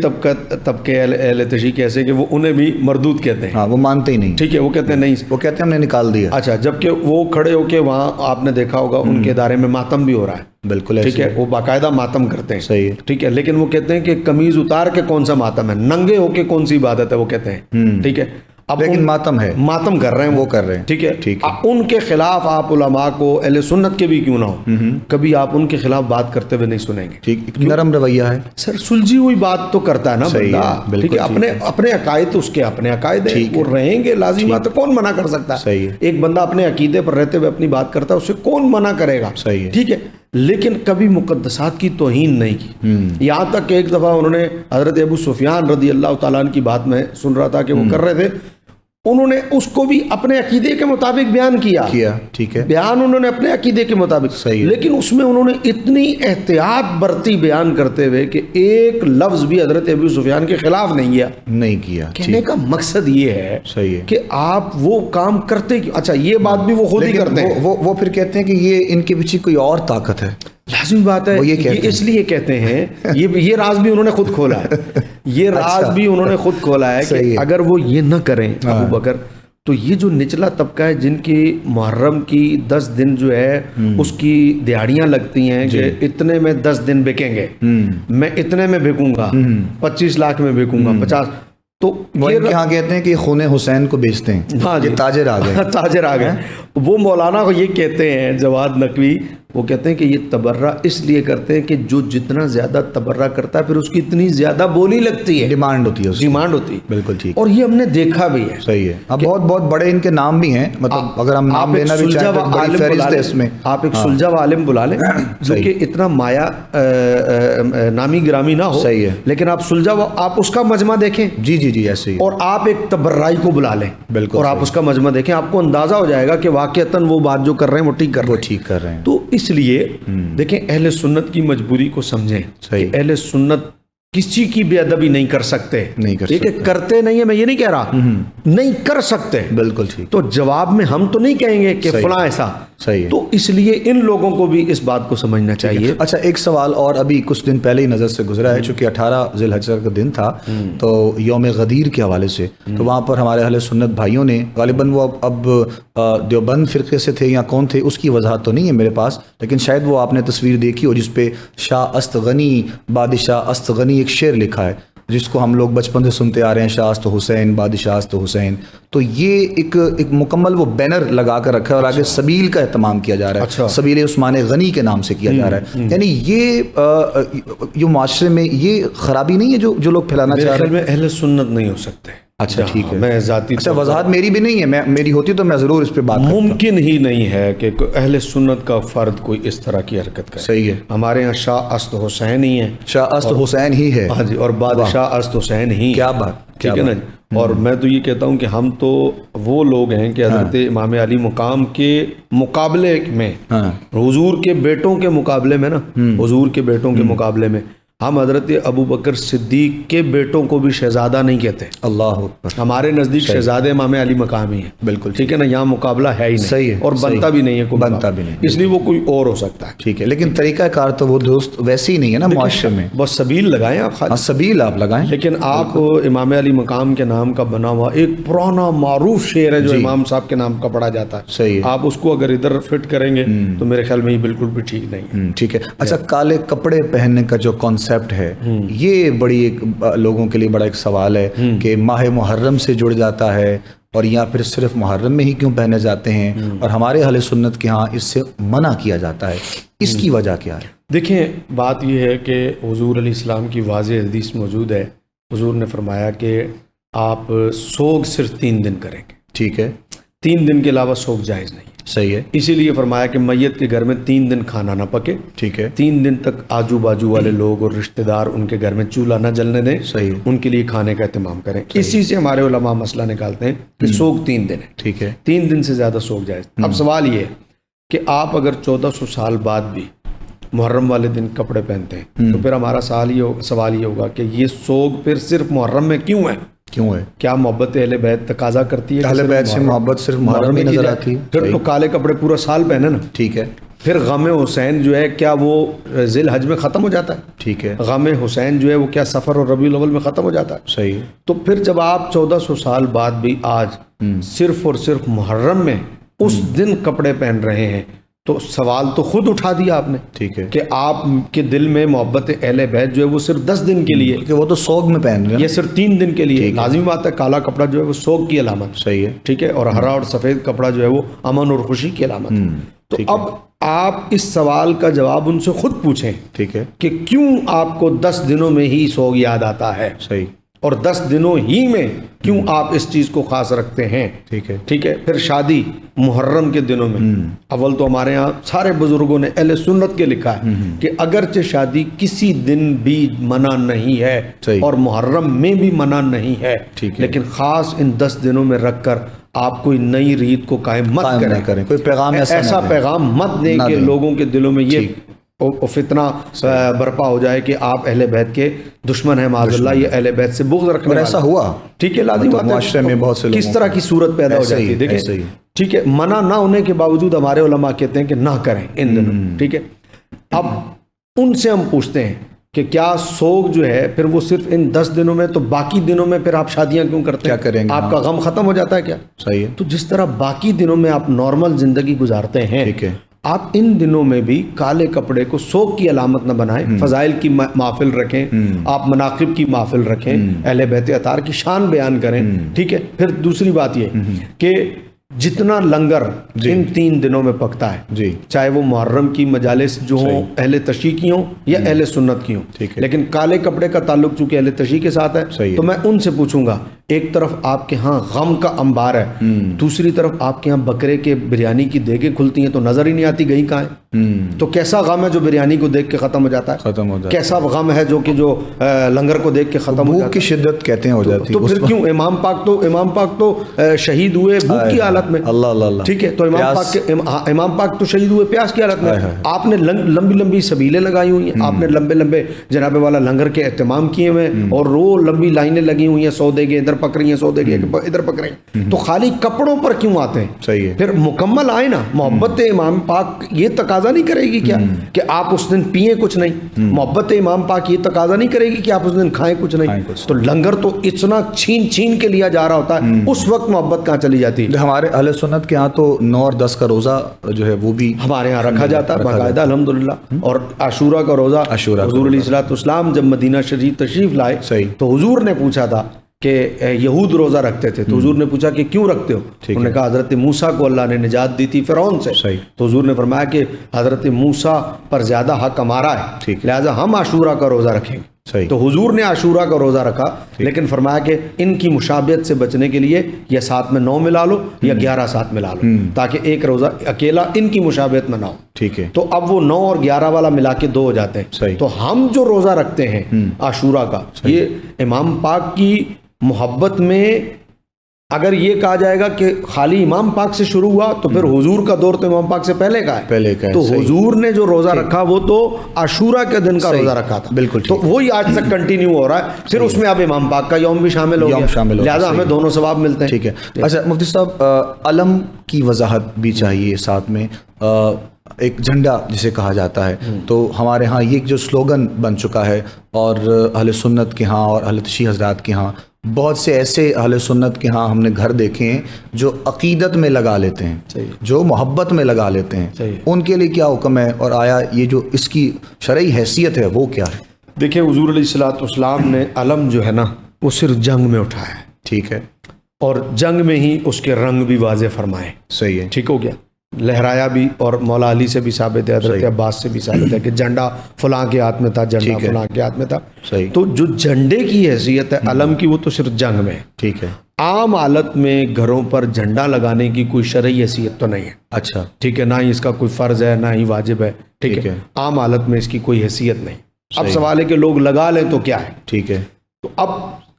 طبقے اہل تشیع ایسے کہ وہ انہیں بھی مردود کہتے ہیں. وہ مانتے ہی نہیں. ٹھیک ہے. وہ کہتے ہیں نہیں وہ کہتے ہیں ہم نے نکال دیا. اچھا جبکہ وہ کھڑے ہو کے وہاں آپ نے دیکھا ہوگا ان کے ادارے میں ماتم بھی ہو رہا ہے. بالکل. ٹھیک ہے. وہ باقاعدہ ماتم کرتے ہیں. صحیح ہے. ٹھیک ہے. لیکن وہ کہتے ہیں کہ قمیض اتار کے کون سا ماتم ہے, ننگے ہو کے کون سی عبادت ہے وہ کہتے ہیں. ٹھیک ہے. لیکن ماتم ہے، ماتم کر رہے ہیں، وہ کر رہے ہیں، ٹھیک ہے ٹھیک ہے۔ ان کے خلاف آپ علماء کو، اہل سنت کے بھی کیوں نہ ہو، کبھی آپ ان کے خلاف بات کرتے ہوئے نہیں سنیں گے۔ ٹھیک، نرم رویہ ہے سر، سلجھی ہوئی بات تو کرتا ہے نا بندہ، ٹھیک ہے، اپنے عقائد، اس کے اپنے عقائد ہیں، وہ رہیں گے لازمات، کون منع کر سکتا ہے؟ ایک بندہ اپنے عقیدے پر رہتے ہوئے اپنی بات کرتا ہے، اسے کون منع کرے گا؟ ٹھیک ہے، لیکن کبھی مقدسات کی توہین نہیں کی۔ یہاں تک کہ ایک دفعہ انہوں نے حضرت ابو سفیان رضی اللہ تعالیٰ عنہ کی بات میں سن رہا تھا کہ وہ کر رہے تھے، انہوں نے اس کو بھی اپنے عقیدے کے مطابق بیان کیا، ٹھیک ہے، بیان انہوں نے اپنے عقیدے کے مطابق، لیکن اس میں انہوں نے اتنی احتیاط برتی بیان کرتے ہوئے کہ ایک لفظ بھی حضرت ابو سفیان کے خلاف نہیں کیا۔ کہنے کا مقصد یہ ہے کہ آپ وہ کام کرتے کیوں؟ اچھا، یہ بات بھی وہ خود ہی کرتے ہیں، وہ پھر کہتے ہیں کہ یہ ان کے پیچھے کوئی اور طاقت ہے۔ لازمی بات ہے، یہ اس لیے کہتے ہیں، یہ راز بھی انہوں نے خود کھولا ہے، یہ راز بھی انہوں نے خود کھولا ہے کہ اگر وہ یہ نہ کریں ابو بکر، تو یہ جو نچلا طبقہ ہے جن کی محرم کی 10 دن جو ہے اس کی دیہڑیاں لگتی ہیں کہ اتنے میں 10 دن بکیں گے، میں اتنے میں بکوں گا، 25 لاکھ میں بکوں گا، 50، تو یہاں کہتے ہیں کہ خون حسین کو بیچتے ہیں۔ ہاں جی، تاجر آ گئے، تاجر آ گئے۔ وہ مولانا کو یہ کہتے ہیں، جواد نقوی، وہ کہتے ہیں کہ یہ تبرہ اس لیے کرتے ہیں کہ جو جتنا زیادہ تبرہ کرتا ہے پھر اس کی اتنی زیادہ بولی لگتی ہے، ڈیمانڈ ہوتی ہے، ڈیمانڈ ہوتی ہے۔ بالکل ٹھیک، اور یہ ہم نے دیکھا بھی ہے۔ صحیح ہے، اب بہت بہت بڑے ان کے نام بھی ہیں، مطلب اگر ہم نام لینا بھی چاہیں تو بڑی فہرست ہے اس میں۔ آپ ایک سلجھا عالم بلا لیں جو کہ اتنا مایا نامی گرامی نہ ہو، صحیح ہے، لیکن آپ سلجھا، آپ اس کا مجمع دیکھیں، جی جی جی ایسے ہی، اور آپ ایک تبرعی کو بلا لیں، بالکل، اور آپ اس کا مجمع دیکھیں، آپ کو اندازہ ہو جائے گا کہ واقعتاً وہ بات جو کر رہے ہیں وہ ٹھیک کر رہے ہیں۔ تو اس لیے دیکھیں، اہل سنت کی مجبوری کو سمجھیں کہ اہل سنت کسی کی بے ادبی نہیں کر سکتے، ٹھیک ہے، کرتے نہیں ہے، میں یہ نہیں کہہ رہا، نہیں کر سکتے، بالکل ٹھیک۔ تو جواب میں ہم تو نہیں کہیں گے کہ فلاں ایسا، صحیح ہے، تو اس لیے ان لوگوں کو بھی اس بات کو سمجھنا چاہیے۔ اچھا، ایک سوال اور ابھی کچھ دن پہلے ہی نظر سے گزرا ہے، چونکہ 18 ذی الحجہ کا دن تھا، تو یوم غدیر کے حوالے سے تو وہاں پر ہمارے اہل سنت بھائیوں نے، غالباً وہ اب دیوبند فرقے سے تھے یا کون تھے اس کی وضاحت تو نہیں ہے میرے پاس، لیکن شاید وہ آپ نے تصویر دیکھی ہو جس پہ شاہ استغنی، بادشاہ استغنی ایک شعر لکھا ہے جس کو ہم لوگ بچپن سے سنتے آ رہے ہیں، شاہ است حسین، بادشاہ است حسین، تو یہ ایک مکمل وہ بینر لگا کر رکھا ہے اور آگے سبیل کا اہتمام کیا جا رہا ہے، سبیل عثمان غنی کے نام سے کیا جا رہا ہے، یعنی یہ معاشرے میں یہ خرابی نہیں ہے جو لوگ پھیلانا چاہ رہے ہیں؟ میں اہل سنت نہیں ہو سکتے۔ اچھا ٹھیک ہے، میں ذاتی، اچھا وضاحت میری بھی نہیں ہے، میری ہوتی تو میں ضرور اس پہ بات کرتا۔ ممکن ہی نہیں ہے کہ اہل سنت کا فرد کوئی اس طرح کی حرکت کرے۔ صحیح ہے، ہمارے ہاں شاہ است حسین ہی ہے، شاہ است حسین ہی ہے، ہاں جی، اور بادشاہ است حسین ہی، کیا بات، ٹھیک ہے نا جی۔ اور میں تو یہ کہتا ہوں کہ ہم تو وہ لوگ ہیں کہ حضرت امام علی مقام کے مقابلے میں، حضور کے بیٹوں کے مقابلے میں نا، حضور کے بیٹوں کے مقابلے میں ہم حضرت ابو بکر صدیق کے بیٹوں کو بھی شہزادہ نہیں کہتے۔ اللہ اکبر، ہمارے نزدیک شہزادے امام علی مقامی ہیں، بالکل ٹھیک ہے نا، یہاں مقابلہ ہے ہی نہیں، صحیح ہے، اور بنتا بھی نہیں ہے، کوئی بنتا بھی نہیں، اس لیے وہ کوئی اور ہو سکتا ہے، ٹھیک ہے، لیکن طریقہ کار تو وہ دوست ویسے ہی نہیں ہے نا معاشرے میں، بس سبیل لگائیں آپ، خالی سبیل آپ لگائیں، لیکن آپ امام علی مقام کے نام کا بنا ہوا ایک پرانا معروف شعر ہے جو امام صاحب کے نام کا پڑھا جاتا ہے، صحیح ہے، آپ اس کو اگر ادھر فٹ کریں گے تو میرے خیال میں یہ بالکل بھی ٹھیک نہیں ہے، ٹھیک ہے۔ اچھا، کالے کپڑے پہننے کا جو کانسیپٹ ہے یہ بڑی ایک لوگوں کے لیے بڑا ایک سوال ہے کہ ماہ محرم سے جڑ جاتا ہے اور یا پھر صرف محرم میں ہی کیوں پہنے جاتے ہیں، اور ہمارے اہل سنت کے ہاں اس سے منع کیا جاتا ہے، اس کی وجہ کیا ہے؟ دیکھیں، بات یہ ہے کہ حضور علیہ السلام کی واضح حدیث موجود ہے، حضور نے فرمایا کہ آپ سوگ صرف 3 دن کریں گے، ٹھیک ہے، 3 دن کے علاوہ سوگ جائز نہیں، صحیح ہے، اسی لیے فرمایا کہ میت کے گھر میں 3 دن کھانا نہ پکے، ٹھیک ہے، 3 دن تک آجو باجو والے لوگ اور رشتہ دار ان کے گھر میں چولہا نہ جلنے دیں، صحیح، ان کے لیے کھانے کا اہتمام کریں، اسی سے ہمارے علماء مسئلہ نکالتے ہیں کہ سوگ 3 دن ہے، ٹھیک ہے، 3 دن سے زیادہ سوگ جائز۔ اب سوال یہ ہے کہ آپ اگر 1400 سال بعد بھی محرم والے دن کپڑے پہنتے ہیں تو پھر ہمارا سوال یہ ہوگا کہ یہ سوگ پھر صرف محرم میں کیوں ہے؟ کیا محبت اہل بیت تقاضا کرتی ہے؟ اہل بیت سے محبت صرف محرم میں نظر آتی ہے؟ پھر تو کالے کپڑے پورا سال پہنے نا، ٹھیک ہے، پھر غم حسین جو ہے کیا وہ ذی الحج میں ختم ہو جاتا ہے؟ ٹھیک ہے، غم حسین جو ہے وہ کیا سفر اور ربیع الاول میں ختم ہو جاتا ہے؟ صحیح، تو پھر جب آپ 1400 سال بعد بھی آج صرف اور صرف محرم میں اس دن کپڑے پہن رہے ہیں تو سوال تو خود اٹھا دیا آپ نے، ٹھیک ہے، کہ آپ کے دل میں محبت اہل بیت جو ہے وہ صرف 10 دن کے لیے، کہ وہ تو سوگ میں پہن رہے ہیں، یہ صرف 3 دن کے لیے، لازمی بات ہے کالا کپڑا جو ہے وہ سوگ کی علامت، صحیح ہے، ٹھیک ہے، اور ہرا اور سفید کپڑا جو ہے وہ امن اور خوشی کی علامت ہے۔ تو اب آپ اس سوال کا جواب ان سے خود پوچھیں، ٹھیک ہے، کہ کیوں آپ کو 10 دنوں میں ہی سوگ یاد آتا ہے، صحیح، اور 10 دنوں ہی میں کیوں آپ اس چیز کو خاص رکھتے ہیں، ٹھیک ہے، ٹھیک ہے۔ پھر شادی محرم کے دنوں میں، اول تو ہمارے ہاں سارے بزرگوں نے اہل سنت کے لکھا ہے کہ اگرچہ شادی کسی دن بھی منع نہیں ہے صحیح، اور محرم میں بھی منع نہیں ہے، ٹھیک ہے، لیکن خاص ان 10 دنوں میں رکھ کر آپ کوئی نئی ریت کو قائم مت کریں، کوئی پیغام ایسا پیغام مت دیں کہ لوگوں کے دلوں میں یہ فتنہ برپا ہو جائے کہ آپ اہل بیت کے دشمن ہیں، معاذ اللہ، یہ اہل بیت سے بغض رکھنے والے، ایسا ہوا، ٹھیک ہے، لازمی بات ہے، معاشرے میں بہت سے کس طرح کی صورت پیدا ہو جاتی ہے، دیکھیں، ٹھیک ہے، منع نہ ہونے کے باوجود ہمارے علماء کہتے ہیں کہ نہ کریں ان دنوں، ٹھیک ہے۔ اب ان سے ہم پوچھتے ہیں کہ کیا سوگ جو ہے پھر وہ صرف ان 10 دنوں میں، تو باقی دنوں میں پھر آپ شادیاں کیوں کرتے ہیں؟ کیا کریں گے؟ آپ کا غم ختم ہو جاتا ہے کیا؟ صحیح ہے، تو جس طرح باقی دنوں میں آپ نارمل زندگی گزارتے ہیں، ٹھیک ہے، آپ ان دنوں میں بھی کالے کپڑے کو سوگ کی علامت نہ بنائیں، فضائل کی محفل رکھیں، آپ مناقب کی محفل رکھیں، اہل بیت اطہار کی شان بیان کریں، ٹھیک ہے۔ پھر دوسری بات یہ کہ جتنا لنگر ان 3 دنوں میں پکتا ہے، جی، چاہے وہ محرم کی مجالس جو ہوں اہل تشیع کی ہوں یا اہل سنت کی ہوں، لیکن کالے کپڑے کا تعلق چونکہ اہل تشیع کے ساتھ ہے، تو میں ان سے پوچھوں گا، ایک طرف آپ کے ہاں غم کا انبار ہے، دوسری طرف آپ کے ہاں بکرے کے بریانی کی دیگیں کھلتی ہیں تو نظر ہی نہیں آتی گئی کہاں ہے، تو کیسا غم ہے جو بریانی کو دیکھ کے ختم ہو جاتا ہے، کیسا غم ہے جو کہ جو لنگر کو دیکھ کے ختم ہو جاتا ہے، بھوک کی شدت کہتے ہیں ہو جاتی ہے، تو پھر کیوں امام پاک تو شہید ہوئے بھوک کی حالت میں، اللہ اللہ اللہ، ٹھیک ہے، تو امام پاک تو شہید ہوئے پیاس کی حالت میں، آپ نے لمبی لمبی سبیلیں لگائی ہوئی ہیں، آپ نے لمبے لمبے جناب والا لنگر کے اہتمام کیے ہوئے، اور رو لمبی لائنیں لگی ہوئی ہیں، سودے کے ادھر پک رہی ہیں، سودے کے ادھر پک رہی ہیں، تو خالی کپڑوں پر کیوں آتے ہیں؟ صحیح ہے، پھر مکمل آئے نا، محبت امام پاک یہ تقاضا نہیں کرے گی کیا کہ آپ اس دن پیئیں کچھ نہیں، محبت امام پاک یہ تقاضا نہیں کرے گی کہ آپ اس دن کھائیں کچھ نہیں، تو لنگر تو اتنا چھین چھین کے لیا جا رہا ہوتا ہے، اس وقت محبت کہاں چلی جاتی ہے؟ ہمارے اہل سنت کے ہاں تو 9 اور 10 کا روزہ جو ہے وہ بھی ہمارے ہاں رکھا جاتا ہے باقاعدہ الحمدللہ، اور عاشورہ کا روزہ، حضور علیہ الصلوۃ والسلام جب مدینہ شریف تشریف لائے تو حضور نے پوچھا تھا کہ یہود روزہ رکھتے تھے، تو حضور نے پوچھا کہ کیوں رکھتے ہو؟ انہوں نے کہا حضرت موسیٰ کو اللہ نے نجات دی تھی فرعون سے، تو حضور نے فرمایا کہ حضرت موسیٰ پر زیادہ حق ہمارا ہے، لہٰذا ہم عاشورہ کا روزہ رکھیں گے، تو حضور نے عاشورہ کا روزہ رکھا، لیکن فرمایا کہ ان کی مشابہت سے بچنے کے لیے یا ساتھ میں 9 ملا لو یا 11 ساتھ ملا لو، تاکہ ایک روزہ اکیلا ان کی مشابہت میں نہ ہو، ٹھیک ہے، تو اب وہ 9 اور 11 والا ملا کے 2 ہو جاتے ہیں، تو ہم جو روزہ رکھتے ہیں عاشورہ کا، یہ امام پاک کی محبت میں اگر یہ کہا جائے گا کہ خالی امام پاک سے شروع ہوا تو پھر حضور کا دور تو امام پاک سے پہلے کا ہے، تو حضور نے جو روزہ رکھا وہ تو عاشورہ کے دن کا روزہ رکھا تھا، بالکل، تو وہی آج تک کنٹینیو ہو رہا ہے، پھر اس میں اب امام پاک کا یوم بھی شامل ہو گیا، لہذا ہمیں دونوں ثواب ملتے ہیں، ٹھیک ہے۔ اچھا مفتی صاحب، علم کی وضاحت بھی چاہیے ساتھ میں، ایک جھنڈا جسے کہا جاتا ہے، تو ہمارے ہاں یہ جو سلوگن بن چکا ہے، اور اہل سنت کے ہاں اور اہل تشیع حضرات کے ہاں بہت سے ایسے اہل سنت کے ہاں ہم نے گھر دیکھے ہیں جو عقیدت میں لگا لیتے ہیں، جو محبت میں لگا لیتے ہیں، ان کے لیے کیا حکم ہے، اور آیا یہ جو اس کی شرعی حیثیت ہے وہ کیا ہے؟ دیکھیں حضور علیہ الصلوۃ والسلام نے علم جو ہے نا وہ صرف جنگ میں اٹھایا ہے، ٹھیک ہے، اور جنگ میں ہی اس کے رنگ بھی واضح فرمائے، صحیح ہے، ٹھیک ہو گیا، لہرایا بھی، اور مولا علی سے بھی ثابت ہے، حضرت عباس سے بھی ثابت ہے کہ جھنڈا فلاں کے ہاتھ میں تھا، جھنڈا فلاں کے ہاتھ میں تھا، تو جو جھنڈے کی حیثیت ہے علم کی وہ تو صرف جنگ میں ہے، ٹھیک ہے، عام حالت میں گھروں پر جھنڈا لگانے کی کوئی شرعی حیثیت تو نہیں ہے، اچھا، ٹھیک ہے، نہ ہی اس کا کوئی فرض ہے نہ ہی واجب ہے، ٹھیک ہے، عام حالت میں اس کی کوئی حیثیت نہیں، اب سوال ہے کہ لوگ لگا لیں تو کیا ہے، ٹھیک ہے، تو اب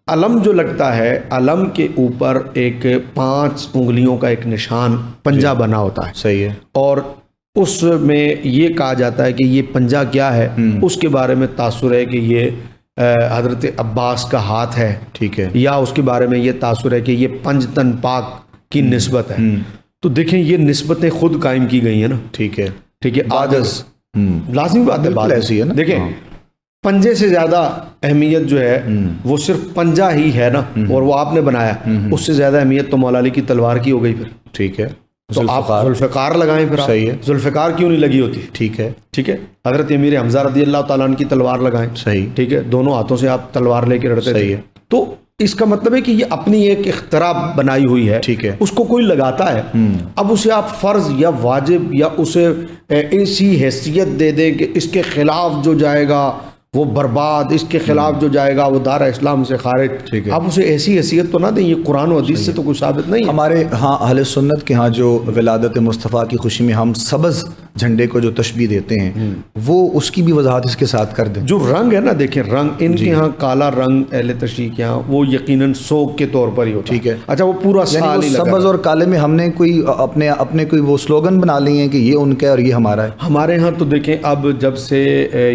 علم جو لگتا ہے، علم کے اوپر ایک 5 انگلیوں کا ایک نشان پنجہ بنا ہوتا ہے، صحیح ہے، اور اس میں یہ کہا جاتا ہے کہ یہ پنجہ کیا ہے، اس کے بارے میں تاثر ہے کہ یہ حضرت عباس کا ہاتھ ہے، ٹھیک ہے، یا اس کے بارے میں یہ تاثر ہے کہ یہ پنج تن پاک کی نسبت ہے، تو دیکھیں یہ نسبتیں خود قائم کی گئی ہیں نا، ٹھیک ہے، ٹھیک ہے، لازمی بات ہے، بات ایسی ہے نا، دیکھیں پنجے سے زیادہ اہمیت جو ہے وہ صرف پنجہ ہی ہے نا، اور وہ آپ نے بنایا، اس سے زیادہ اہمیت تو مولا علی کی تلوار کی ہو گئی پھر، ٹھیک ہے، تو آپ ذوالفقار لگائیں پھر. صحیح ہے. ذوالفقار کیوں نہیں لگی ہوتی؟ ٹھیک ہے. ٹھیک ہے. حضرت امیر حمزہ رضی اللہ تعالیٰ عنہ کی تلوار لگائیں. صحیح. ٹھیک ہے. دونوں ہاتھوں سے آپ تلوار لے کے لڑتے تھے. صحیح ہے. تو اس کا مطلب ہے کہ یہ اپنی ایک اختراع بنائی ہوئی ہے. ٹھیک ہے. اس کو کوئی لگاتا ہے، اب اسے آپ فرض یا واجب یا اسے ایسی حیثیت دے دیں کہ اس کے خلاف جو جائے گا وہ برباد، اس کے خلاف جو جائے گا وہ دار اسلام سے خارج. ٹھیک ہے. آپ اسے ایسی حیثیت تو نہ دیں. یہ قرآن و حدیث سے تو کوئی ثابت نہیں ہے. ہمارے ہاں اہل سنت کے ہاں جو ولادت مصطفیٰ کی خوشی میں ہم سبز جھنڈے کو جو تشبیہ دیتے ہیں وہ اس کی بھی وضاحت اس کے ساتھ کر دیں. جو رنگ ہے نا، دیکھیں رنگ ان کے ہاں کالا رنگ اہل تشریح کے ہاں وہ یقیناً سوگ کے طور پر ہی ہوتا ہے. ٹھیک ہے. اچھا وہ پورا سال ہی سبز اور کالے میں ہم نے کوئی اپنے کوئی وہ سلوگن بنا لیے ہیں کہ یہ ان کا اور یہ ہمارا ہے. ہمارے ہاں تو دیکھیں اب جب سے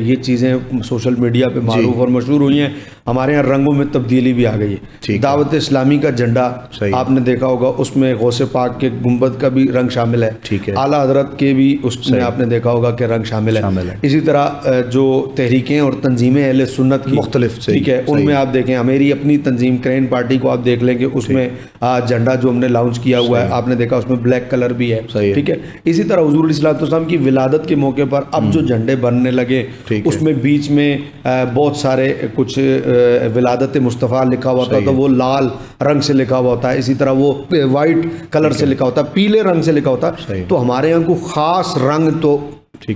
یہ چیزیں سوشل میڈیا پہ معروف اور مشہور ہوئی ہیں، ہمارے ہاں رنگوں میں تبدیلی بھی آ گئی ہے. دعوت اسلامی کا جھنڈا آپ نے دیکھا ہوگا، اس میں غوث پاک کے گنبد کا بھی رنگ شامل ہے. ٹھیک ہے. اعلیٰ حضرت کے بھی اس میں آپ نے دیکھا ہوگا کہ رنگ شامل ہے. اسی طرح جو تحریکیں اور تنظیمیں اہل سنت کی مختلف، ٹھیک ہے، ان میں آپ دیکھیں میری اپنی تنظیم کرین پارٹی کو آپ دیکھ لیں کہ اس میں جھنڈا جو ہم نے لانچ کیا ہوا ہے آپ نے دیکھا اس میں بلیک کلر بھی ہے. ٹھیک ہے. اسی طرح حضور علیہ السلام کی ولادت کے موقع پر اب جو جھنڈے بننے لگے اس میں بیچ میں بہت سارے کچھ ولادت مصطفیٰ لکھا ہوا ہوتا ہے تو وہ لال رنگ سے لکھا ہوا ہوتا ہے. اسی طرح وہ وائٹ کلر سے لکھا ہوتا ہے، پیلے رنگ سے لکھا ہوتا ہے. تو ہمارے یہاں کوئی خاص رنگ تو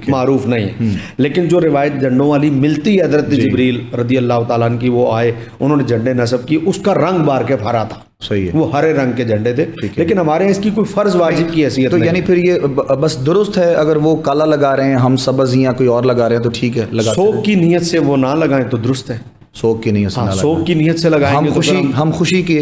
معروف نہیں ہے، لیکن جو روایت جھنڈوں والی ملتی ہے حضرت جبریل رضی اللہ تعالیٰ عنہ کی، وہ آئے انہوں نے جھنڈے نصب کی، اس کا رنگ بار کے ہرا تھا. صحیح ہے. وہ ہرے رنگ کے جھنڈے تھے. لیکن ہمارے اس کی کوئی فرض واجب کی حیثیت تو یعنی پھر یہ بس درست ہے اگر وہ کالا لگا رہے ہیں ہم سبز یا کوئی اور لگا رہے ہیں تو ٹھیک ہے. سوگ کی نیت سے وہ نہ لگائیں تو درست ہے. سوگ کی نیت سے سوگ کی نیت سے لگائیں گے ہم خوشی کی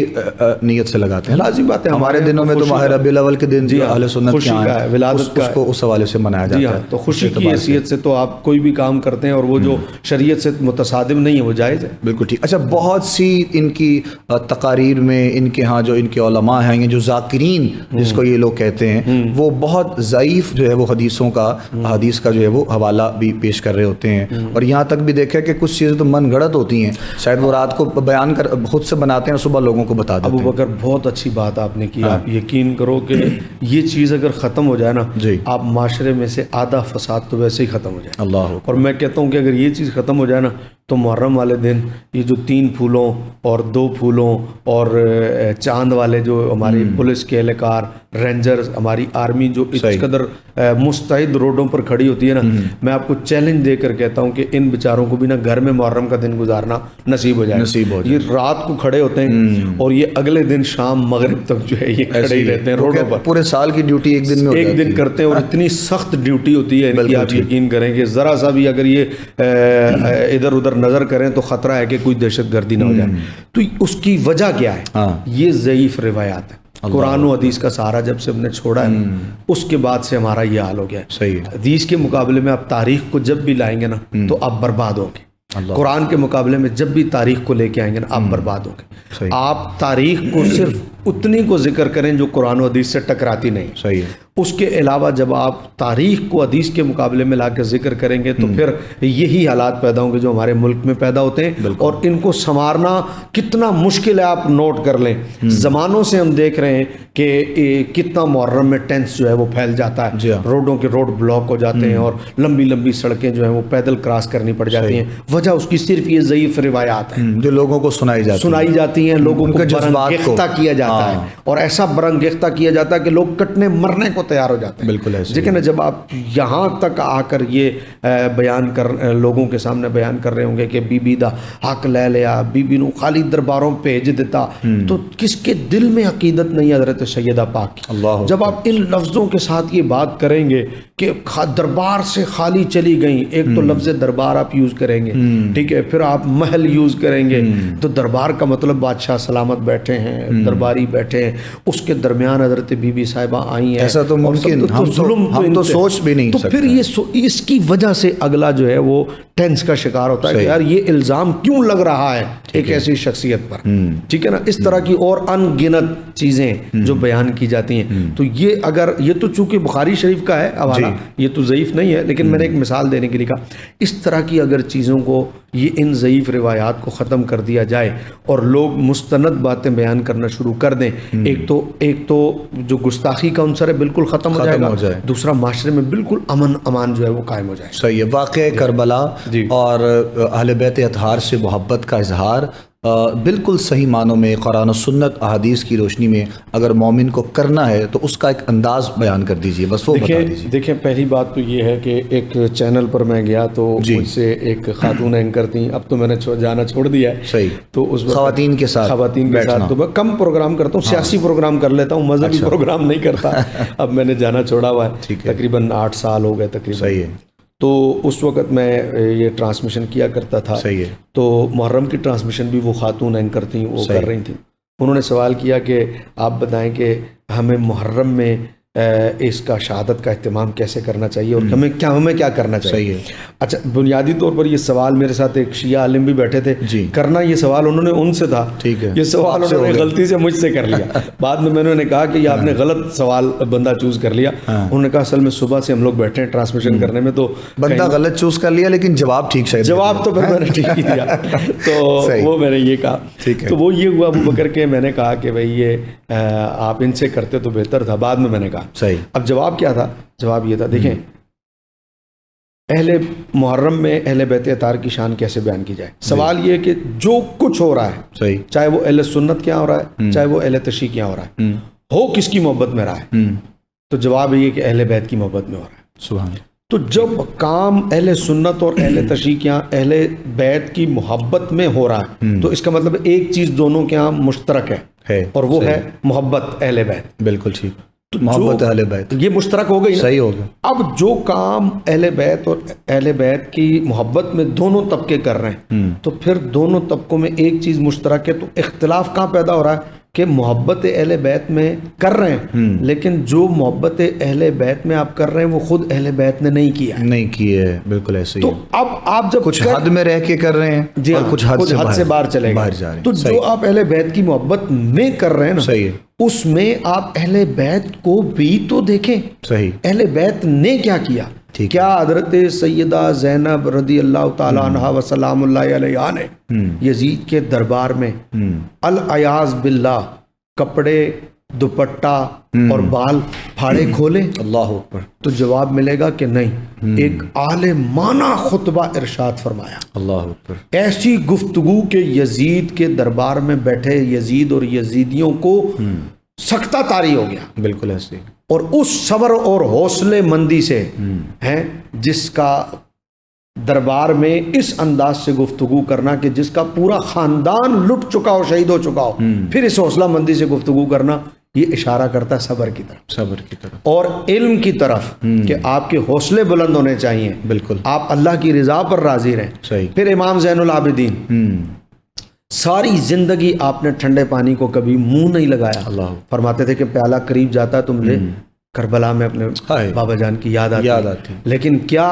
نیت سے لگاتے ہیں. لازم بات ہے. ہمارے دنوں میں تو ماہ ربیع الاول کے دن اہل سنت کے یہاں ولادت اس کو اس حوالے سے منایا جاتا ہے. تو خوشی کی حیثیت سے تو آپ کوئی بھی کام کرتے ہیں اور وہ جو شریعت سے متصادم نہیں ہے وہ جائز ہے. بالکل ٹھیک. اچھا بہت سی ان کی تقاریر میں ان کے ہاں جو ان کے علماء ہیں جو ذاکرین جس کو یہ لوگ کہتے ہیں وہ بہت ضعیف جو ہے وہ حدیث کا جو ہے وہ حوالہ بھی پیش کر رہے ہوتے ہیں. اور یہاں تک بھی دیکھا کہ کچھ چیزیں تو من گھڑت ہوتی ہیں، شاید وہ رات کو بیان کر خود سے بناتے ہیں اور صبح لوگوں کو بتا دیتے ہیں. ابو بکر بہت اچھی بات آپ نے کی. آپ یقین کرو کہ یہ چیز اگر ختم ہو جائے نا آپ معاشرے میں سے آدھا فساد تو ویسے ہی ختم ہو جائے. اللہ. اور میں کہتا ہوں کہ اگر یہ چیز ختم ہو جائے نا تو محرم والے دن یہ جو 3 پھولوں اور 2 پھولوں اور چاند والے جو ہماری پولیس کے اہلکار رینجرز ہماری آرمی جو اس قدر مستعد روڈوں پر کھڑی ہوتی ہے نا، میں آپ کو چیلنج دے کر کہتا ہوں کہ ان بیچاروں کو بھی نا گھر میں محرم کا دن گزارنا نصیب ہو جائے. یہ رات کو کھڑے ہوتے ہیں اور یہ اگلے دن شام مغرب تک جو ہے یہ کھڑے ہی رہتے ہیں روڈوں پر. پورے سال کی ڈیوٹی ایک دن کرتے ہیں اور اتنی سخت ڈیوٹی ہوتی ہے ان کی. آپ یقین کریں کہ ذرا سا بھی اگر یہ ادھر ادھر نظر کریں تو خطرہ ہے کہ کوئی دہشت گردی نہ ہو جائے. تو اس کی وجہ کیا ہے؟ یہ ضعیف روایات ہے. قرآن و حدیث کا سہارا جب سے ہم نے چھوڑا ہے اس کے بعد سے ہمارا یہ حال ہو گیا ہے. صحیح. حدیث کے مقابلے میں آپ تاریخ کو جب بھی لائیں گے نا تو آپ برباد ہوں گے. قرآن کے مقابلے میں جب بھی تاریخ کو لے کے آئیں گے نا آپ برباد ہوں گے. آپ تاریخ کو صرف اتنی کو ذکر کریں جو قرآن و حدیث سے ٹکراتی نہیں. صحیح ہے. اس کے علاوہ جب آپ تاریخ کو حدیث کے مقابلے میں لا کے ذکر کریں گے تو پھر یہی حالات پیدا ہوں گے جو ہمارے ملک میں پیدا ہوتے ہیں. اور ان کو سنوارنا کتنا مشکل ہے آپ نوٹ کر لیں. زمانوں سے ہم دیکھ رہے ہیں کہ کتنا محرم میں ٹینس جو ہے وہ پھیل جاتا ہے. روڈوں کے روڈ بلاک ہو جاتے ہیں اور لمبی لمبی سڑکیں جو ہیں وہ پیدل کراس کرنی پڑ جاتی ہیں. وجہ اس کی صرف یہ ضعیف روایات ہیں جو لوگوں کو سنائی جاتی ہیں. لوگوں کو برانگیختہ کیا جاتا ہے اور ایسا برانگیختہ کیا جاتا ہے کہ لوگ کٹنے مرنے کو تیار ہو جاتے ہیں. بالکل ایسے. لیکن جب آپ یہاں تک آ کر یہ بیان کر لوگوں کے سامنے بیان کر رہے ہوں گے کہ بی بی دا حق لے لیا، بی بی نو خالی درباروں بھیج دیتا، تو کس کے دل میں عقیدت نہیں حضرت سیدہ پاک کی. جب آپ ان لفظوں کے ساتھ یہ بات کریں گے کہ دربار سے خالی چلی گئیں، ایک تو لفظ دربار آپ یوز کریں گے، ٹھیک ہے، پھر آپ محل یوز کریں گے. تو دربار کا مطلب بادشاہ سلامت بیٹھے ہیں، درباری بیٹھے ہیں، اس کے درمیان حضرت بی بی صاحبہ آئی ہیں. ایسا تو ممکن ہم تو سوچ بھی نہیں سکتے. تو پھر اس کی وجہ سے اگلا جو ہے وہ ٹینس کا شکار ہوتا ہے کہ یار یہ الزام کیوں لگ رہا ہے ایک ایسی شخصیت پر. ٹھیک ہے نا. اس طرح کی اور ان گنت چیزیں جو بیان کی جاتی ہیں. تو یہ تو چونکہ بخاری شریف کا ہے حوالہ، یہ تو ضعیف نہیں ہے، لیکن میں نے ایک مثال دینے کے لیے کہا. اس طرح کی اگر چیزوں کو یہ ان ضعیف روایات کو ختم کر دیا جائے اور لوگ مستند باتیں بیان کرنا شروع کر دیں. ایک تو جو گستاخی کا عنصر ہے بالکل ختم ہو جائے. دوسرا معاشرے میں بالکل امن امان جو ہے وہ قائم ہو جائے. صحیح ہے. واقعہ کربلا اور اہل بیت اطہار سے محبت کا اظہار بالکل صحیح معنوں میں قرآن و سنت احادیث کی روشنی میں اگر مومن کو کرنا ہے تو اس کا ایک انداز بیان کر دیجئے, بس وہ بتا دیجئے. دیکھیں پہلی بات تو یہ ہے کہ ایک چینل پر میں گیا تو مجھ سے ایک خاتون اینکر تھیں, اب تو میں نے جانا چھوڑ دیا ہے. صحیح. تو اس خواتین کے ساتھ تو میں کم پروگرام کرتا ہوں, سیاسی پروگرام کر لیتا ہوں, مذہبی پروگرام نہیں کرتا. اب میں نے جانا چھوڑا ہوا ہے, تقریباً 8 سال ہو گئے تقریباً. صحیح ہے. تو اس وقت میں یہ ٹرانسمیشن کیا کرتا تھا. صحیح ہے. تو محرم کی ٹرانسمیشن بھی وہ خاتون اینکر تھیں, وہ کر رہی تھیں. انہوں نے سوال کیا کہ آپ بتائیں کہ ہمیں محرم میں اس کا شہادت کا اہتمام کیسے کرنا چاہیے اور ہمیں کیا کرنا چاہیے. اچھا, بنیادی طور پر یہ سوال میرے ساتھ ایک شیعہ عالم بھی بیٹھے تھے کرنا, یہ سوال انہوں نے ان سے تھا. ٹھیک ہے. یہ سوال انہوں نے غلطی سے مجھ سے کر لیا. بعد میں انہوں نے کہا کہ یہ آپ نے غلط سوال بندہ چوز کر لیا. انہوں نے کہا اصل میں صبح سے ہم لوگ بیٹھے ہیں ٹرانسمیشن کرنے میں, تو بندہ غلط چوز کر لیا لیکن جواب ٹھیک شاید جواب تو پھر میں نے ٹھیک ہی دیا. تو وہ میں نے یہ کہا. تو وہ یہ ہوا ابو بکر کے, میں نے کہا کہ بھائی یہ آپ ان سے کرتے تو بہتر تھا. بعد میں نے کہا صحیح. اب جواب کیا تھا؟ جواب یہ تھا, دیکھیں اہل محرم میں اہل بیت اطہار کی شان کیسے بیان کی جائے. سوال یہ کہ جو کچھ ہو رہا ہے, صحیح, چاہے وہ اہل سنت کیا ہو رہا ہے, چاہے وہ اہل تشیع کیا ہو رہا ہے, ہو کس کی محبت میں رہا ہے, تو جواب یہ کہ اہل بیت کی محبت میں ہو رہا ہے. سبحان. تو جب کام اہل سنت اور اہل تشیع کیا اہل بیت کی محبت میں ہو رہا ہے تو اس کا مطلب ایک چیز دونوں کے یہاں مشترک ہے اور وہ ہے محبت اہل بیت. بالکل ٹھیک. محبت اہل بیت یہ مشترک ہو گئی. صحیح ہوگا. اب جو کام اہل بیت اور اہل بیت کی محبت میں دونوں طبقے کر رہے ہیں تو پھر دونوں طبقوں میں ایک چیز مشترک ہے, تو اختلاف کہاں پیدا ہو رہا ہے کہ محبت اہل بیت میں کر رہے ہیں لیکن جو محبت اہل بیت میں آپ کر رہے ہیں وہ خود اہل بیت نے نہیں کی ہے. بالکل ایسے ہی. تو اب آپ جب کچھ حد میں رہ کے کر رہے ہیں اور کچھ حد سے باہر چلے گئے, تو جو آپ اہل بیت کی محبت میں کر رہے ہیں نا, صحیح ہے, اس میں آپ اہل بیت کو بھی تو دیکھیں. صحیح. اہل بیت نے کیا کیا, کیا حضرت سیدہ زینب رضی اللہ تعالی عنہا و سلام اللہ علیہا نے یزید کے دربار میں العیاذ باللہ کپڑے دوپٹہ اور بال پھاڑے کھولے؟ اللہ اکبر. تو جواب ملے گا کہ نہیں. ایک عالمانہ خطبہ ارشاد فرمایا. اللہ اکبر. ایسی گفتگو کہ یزید کے دربار میں بیٹھے یزید اور یزیدیوں کو سکتہ طاری ہو گیا. بالکل ایسے. اور اس صبر اور حوصلے مندی سے ہیں جس کا دربار میں اس انداز سے گفتگو کرنا کہ جس کا پورا خاندان لٹ چکا ہو, شہید ہو چکا ہو, پھر اس حوصلہ مندی سے گفتگو کرنا, یہ اشارہ کرتا ہے صبر کی طرف اور علم کی طرف کہ آپ کے حوصلے بلند ہونے چاہیے. بالکل. آپ اللہ کی رضا پر راضی رہیں. صحیح. پھر امام زین العابدین ساری زندگی آپ نے ٹھنڈے پانی کو کبھی منہ نہیں لگایا. اللہ. فرماتے تھے کہ پیالہ قریب جاتا تو مجھے کربلا میں اپنے بابا جان کی یاد آتی. لیکن کیا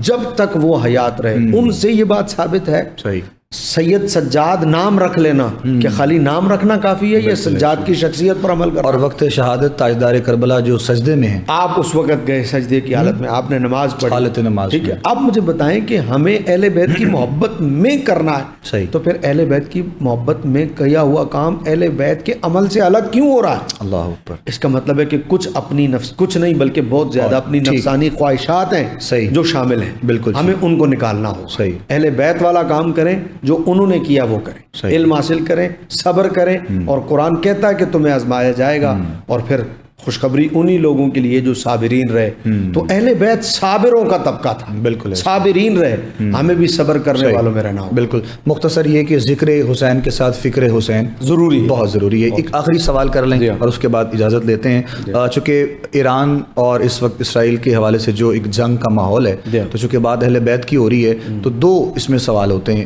جب تک وہ حیات رہے ان سے یہ بات ثابت ہے. صحیح. سید سجاد نام رکھ لینا کہ خالی نام رکھنا کافی ہے یا سجاد کی شخصیت پر عمل کرنا. اور وقت شہادت تاجدار کربلا جو سجدے میں ہیں, آپ اس وقت گئے سجدے کی حالت میں, آپ نے نماز پڑھی, حالت نماز. ٹھیک ہے. اب مجھے بتائیں کہ ہمیں اہل بیت کی محبت میں کرنا ہے. صحیح. تو پھر اہل بیت کی محبت میں کیا ہوا کام اہل بیت کے عمل سے الگ کیوں ہو رہا ہے؟ اللہ اوپر. اس کا مطلب ہے کہ کچھ اپنی نفس, کچھ نہیں بلکہ بہت زیادہ اپنی نفسانی خواہشات ہیں. صحیح. جو شامل ہیں. بالکل. ہمیں ان کو نکالنا ہو. صحیح. اہل بیت والا کام کریں جو انہوں نے کیا وہ کریں. صحیح. علم حاصل کریں, صبر کریں, اور قرآن کہتا ہے کہ تمہیں آزمایا جائے گا, اور پھر خوشخبری انہی لوگوں کے لیے جو صابرین رہے. تو اہل بیت صابروں کا طبقہ تھا. بالکل. صابرین رہے, ہمیں بھی صبر کرنے والوں میں رہنا ہو. بالکل. مختصر یہ کہ ذکر حسین کے ساتھ فکر حسین ضروری ہے, بہت ضروری ہے. ایک آخری سوال کر لیں اور اس کے بعد اجازت لیتے ہیں. چونکہ ایران اور اس وقت اسرائیل کے حوالے سے جو ایک جنگ کا ماحول ہے, تو چونکہ بات اہل بیت کی ہو رہی ہے تو دو اس میں سوال ہوتے ہیں.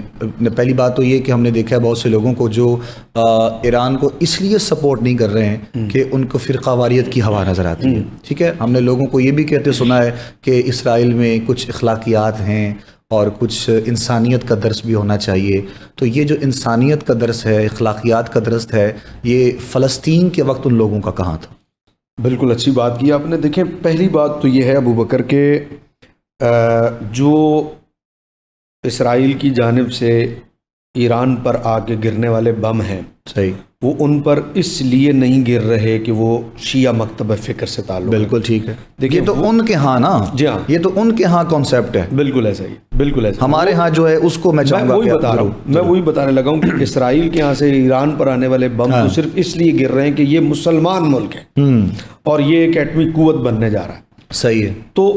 پہلی بات تو یہ کہ ہم نے دیکھا ہے بہت سے لوگوں کو جو ایران کو اس لیے سپورٹ نہیں کر رہے ہیں کہ ان کو فرقہ واریت کی ہوا نظر آتی ہے. ٹھیک ہے. ہم نے لوگوں کو یہ بھی کہتے سنا ہے کہ اسرائیل میں کچھ اخلاقیات ہیں اور کچھ انسانیت کا درس بھی ہونا چاہیے. تو یہ جو انسانیت کا درس ہے, اخلاقیات کا درس ہے, یہ فلسطین کے وقت ان لوگوں کا کہاں تھا؟ بالکل اچھی بات کی آپ نے. دیکھیں پہلی بات تو یہ ہے ابو بکر کے جو اسرائیل کی جانب سے ایران پر آ کے گرنے والے بم ہیں، صحیح، وہ ان پر اس لیے نہیں گر رہے کہ وہ شیعہ مکتب فکر سے تعلق، بالکل ٹھیک ہے، دیکھیے یہ تو ان کے ہاں نا، جی ہاں، یہ تو ان کے ہاں کانسیپٹ ہے، بالکل ایسا ہی، بالکل ایسا ہمارے ہاں جو ہے اس کو میں چاہوں گا، وہی بتا رہا ہوں، میں وہی بتانے لگا ہوں کہ اسرائیل کے یہاں سے ایران پر آنے والے بم تو صرف اس لیے گر رہے ہیں کہ یہ مسلمان ملک ہے اور یہ ایک ایٹمی قوت بننے جا رہا ہے، صحیح ہے، تو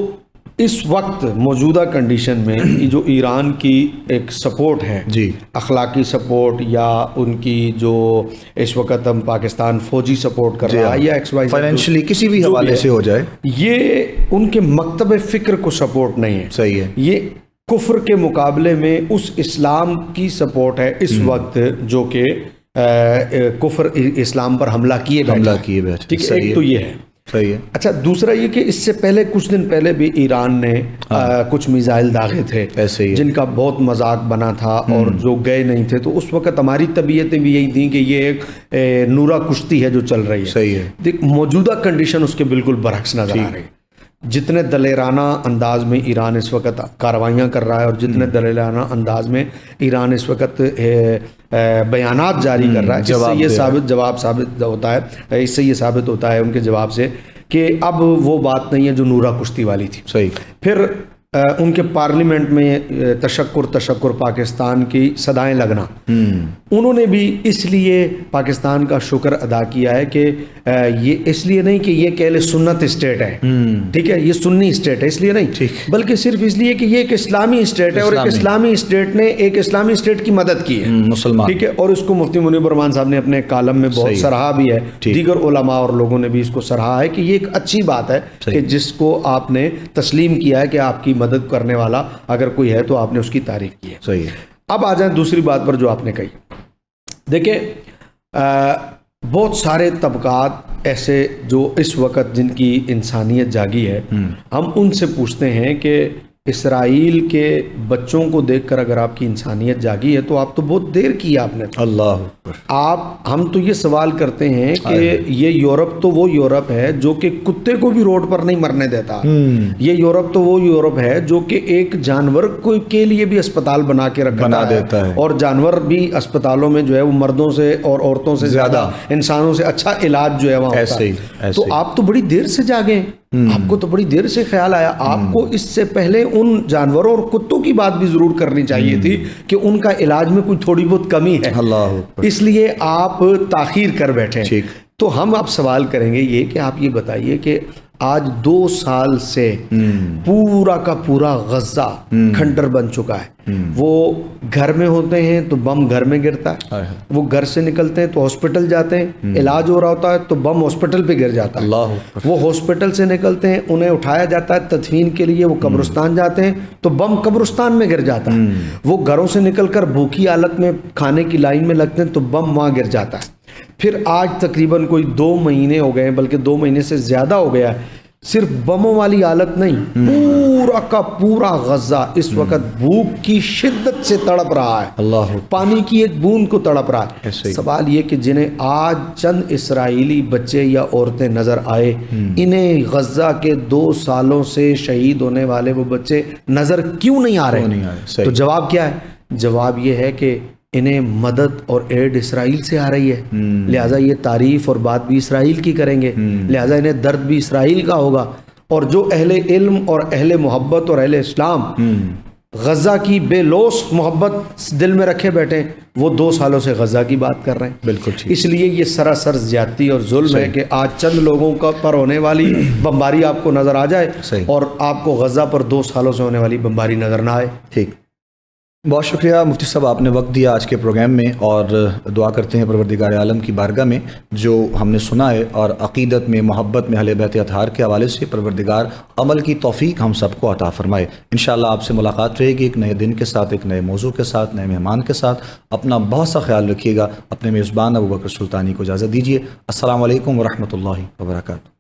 اس وقت موجودہ کنڈیشن میں جو ایران کی ایک سپورٹ ہے، جی، اخلاقی سپورٹ یا ان کی جو اس وقت ہم پاکستان فوجی سپورٹ کر رہا ہے یا ایکس وائی فائنینشلی کسی بھی حوالے سے ہو جائے، یہ ان کے مکتب فکر کو سپورٹ نہیں ہے، صحیح ہے، یہ کفر کے مقابلے میں اس اسلام کی سپورٹ ہے اس وقت جو کہ کفر اسلام پر حملہ کیے بیٹھے، ٹھیک ہے، ایک تو یہ ہے، صحیح ہے، اچھا دوسرا یہ کہ اس سے پہلے کچھ دن پہلے بھی ایران نے کچھ میزائل داغے تھے ایسے ہی، جن کا بہت مذاق بنا تھا اور جو گئے نہیں تھے، تو اس وقت ہماری طبیعتیں بھی یہی تھیں کہ یہ ایک نورا کشتی ہے جو چل رہی ہے، صحیح ہے، دیکھ موجودہ کنڈیشن اس کے بالکل برعکس نظر آ رہی ہے، جتنے دلیرانہ انداز میں ایران اس وقت کارروائیاں کر رہا ہے اور جتنے دلیرانہ انداز میں ایران اس وقت بیانات جاری کر رہا ہے، اس سے یہ جواب ثابت ہوتا ہے، اس سے یہ ثابت ہوتا ہے ان کے جواب سے کہ اب وہ بات نہیں ہے جو نورا کشتی والی تھی، صحیح، پھر ان کے پارلیمنٹ میں تشکر پاکستان کی صدائیں لگنا، انہوں نے بھی اس لیے پاکستان کا شکر ادا کیا ہے کہ یہ اس لیے نہیں کہ یہ کہ اہل سنت اسٹیٹ ہے، ٹھیک ہے، یہ سنی اسٹیٹ ہے اس لیے نہیں، بلکہ صرف اس لیے کہ یہ ایک اسلامی اسٹیٹ ہے اور ایک اسلامی اسٹیٹ نے ایک اسلامی اسٹیٹ کی مدد کی ہے مسلمان، ٹھیک ہے، اور اس کو مفتی منیب الرحمان صاحب نے اپنے کالم میں بہت سراہا بھی ہے، دیگر علماء اور لوگوں نے بھی اس کو سراہا ہے کہ یہ ایک اچھی بات ہے کہ جس کو آپ نے تسلیم کیا ہے کہ آپ کی مدد کرنے والا اگر کوئی ہے تو آپ نے اس کی تعریف کی ہے، صحیح ہے۔ اب آ جائیں دوسری بات پر جو آپ نے کہی، دیکھیں بہت سارے طبقات ایسے جو اس وقت جن کی انسانیت جاگی ہے، ہم ان سے پوچھتے ہیں کہ اسرائیل کے بچوں کو دیکھ کر اگر آپ کی انسانیت جاگی ہے تو آپ تو بہت دیر کی آپ نے، اللہ ہم تو یہ سوال کرتے ہیں کہ یہ یورپ تو وہ یورپ ہے جو کہ کتے کو بھی روڈ پر نہیں مرنے دیتا، یہ یورپ تو وہ یورپ ہے جو کہ ایک جانور کے لیے بھی اسپتال بنا کے رکھا دیتا ہے اور جانور بھی اسپتالوں میں جو ہے وہ مردوں سے اور عورتوں سے زیادہ انسانوں سے اچھا علاج جو ہے وہاں ہوتا ہے، تو آپ تو بڑی دیر سے جاگے، آپ کو تو بڑی دیر سے خیال آیا، آپ کو اس سے پہلے ان جانوروں اور کتوں کی بات بھی ضرور کرنی چاہیے تھی کہ ان کا علاج میں کوئی تھوڑی بہت کمی ہے، اس لیے آپ تاخیر کر بیٹھے۔ تو ہم آپ سوال کریں گے یہ کہ آپ یہ بتائیے کہ آج 2 سال سے پورا کا پورا غزہ کھنڈر بن چکا ہے، وہ گھر میں ہوتے ہیں تو بم گھر میں گرتا ہے، وہ گھر سے نکلتے ہیں تو ہاسپٹل جاتے ہیں، علاج ہو رہا ہوتا ہے تو بم ہاسپٹل پہ گر جاتا ہے، وہ ہاسپٹل سے نکلتے ہیں انہیں اٹھایا جاتا ہے تدفین کے لیے، وہ قبرستان جاتے ہیں تو بم قبرستان میں گر جاتا ہے، وہ گھروں سے نکل کر بھوکی حالت میں کھانے کی لائن میں لگتے ہیں تو بم وہاں گر جاتا ہے۔ پھر آج تقریباً کوئی 2 مہینے ہو گئے ہیں، بلکہ 2 مہینے سے زیادہ ہو گیا ہے، صرف بموں والی حالت نہیں، پورا کا پورا غزہ اس وقت بھوک کی شدت سے تڑپ رہا ہے، پانی کی ایک بوند کو تڑپ رہا ہے۔ سوال یہ کہ جنہیں آج چند اسرائیلی بچے یا عورتیں نظر آئے، انہیں غزہ کے 2 سالوں سے شہید ہونے والے وہ بچے نظر کیوں نہیں آ رہے؟ تو جواب کیا ہے؟ جواب یہ ہے کہ انہیں مدد اور ایڈ اسرائیل سے آ رہی ہے، لہٰذا یہ تعریف اور بات بھی اسرائیل کی کریں گے، لہٰذا انہیں درد بھی اسرائیل کا ہوگا، اور جو اہل علم اور اہل محبت اور اہل اسلام غزہ کی بے لوث محبت دل میں رکھے بیٹھے، وہ 2 سالوں سے غزہ کی بات کر رہے ہیں، بالکل۔ اس لیے یہ سراسر زیادتی اور ظلم ہے کہ آج چند لوگوں کا پر ہونے والی بمباری آپ کو نظر آ جائے اور آپ کو غزہ پر 2 سالوں سے ہونے والی بمباری نظر نہ آئے۔ ٹھیک، بہت شکریہ مفتی صاحب، آپ نے وقت دیا آج کے پروگرام میں، اور دعا کرتے ہیں پروردگار عالم کی بارگاہ میں جو ہم نے سنا ہے اور عقیدت میں محبت میں اہل بیت اطہار کے حوالے سے پروردگار عمل کی توفیق ہم سب کو عطا فرمائے۔ انشاءاللہ آپ سے ملاقات رہے گی ایک نئے دن کے ساتھ، ایک نئے موضوع کے ساتھ، نئے مہمان کے ساتھ۔ اپنا بہت سا خیال رکھیے گا، اپنے میزبان ابوبکر سلطانی کو اجازت دیجیے۔ السلام علیکم ورحمۃ اللہ وبرکاتہ۔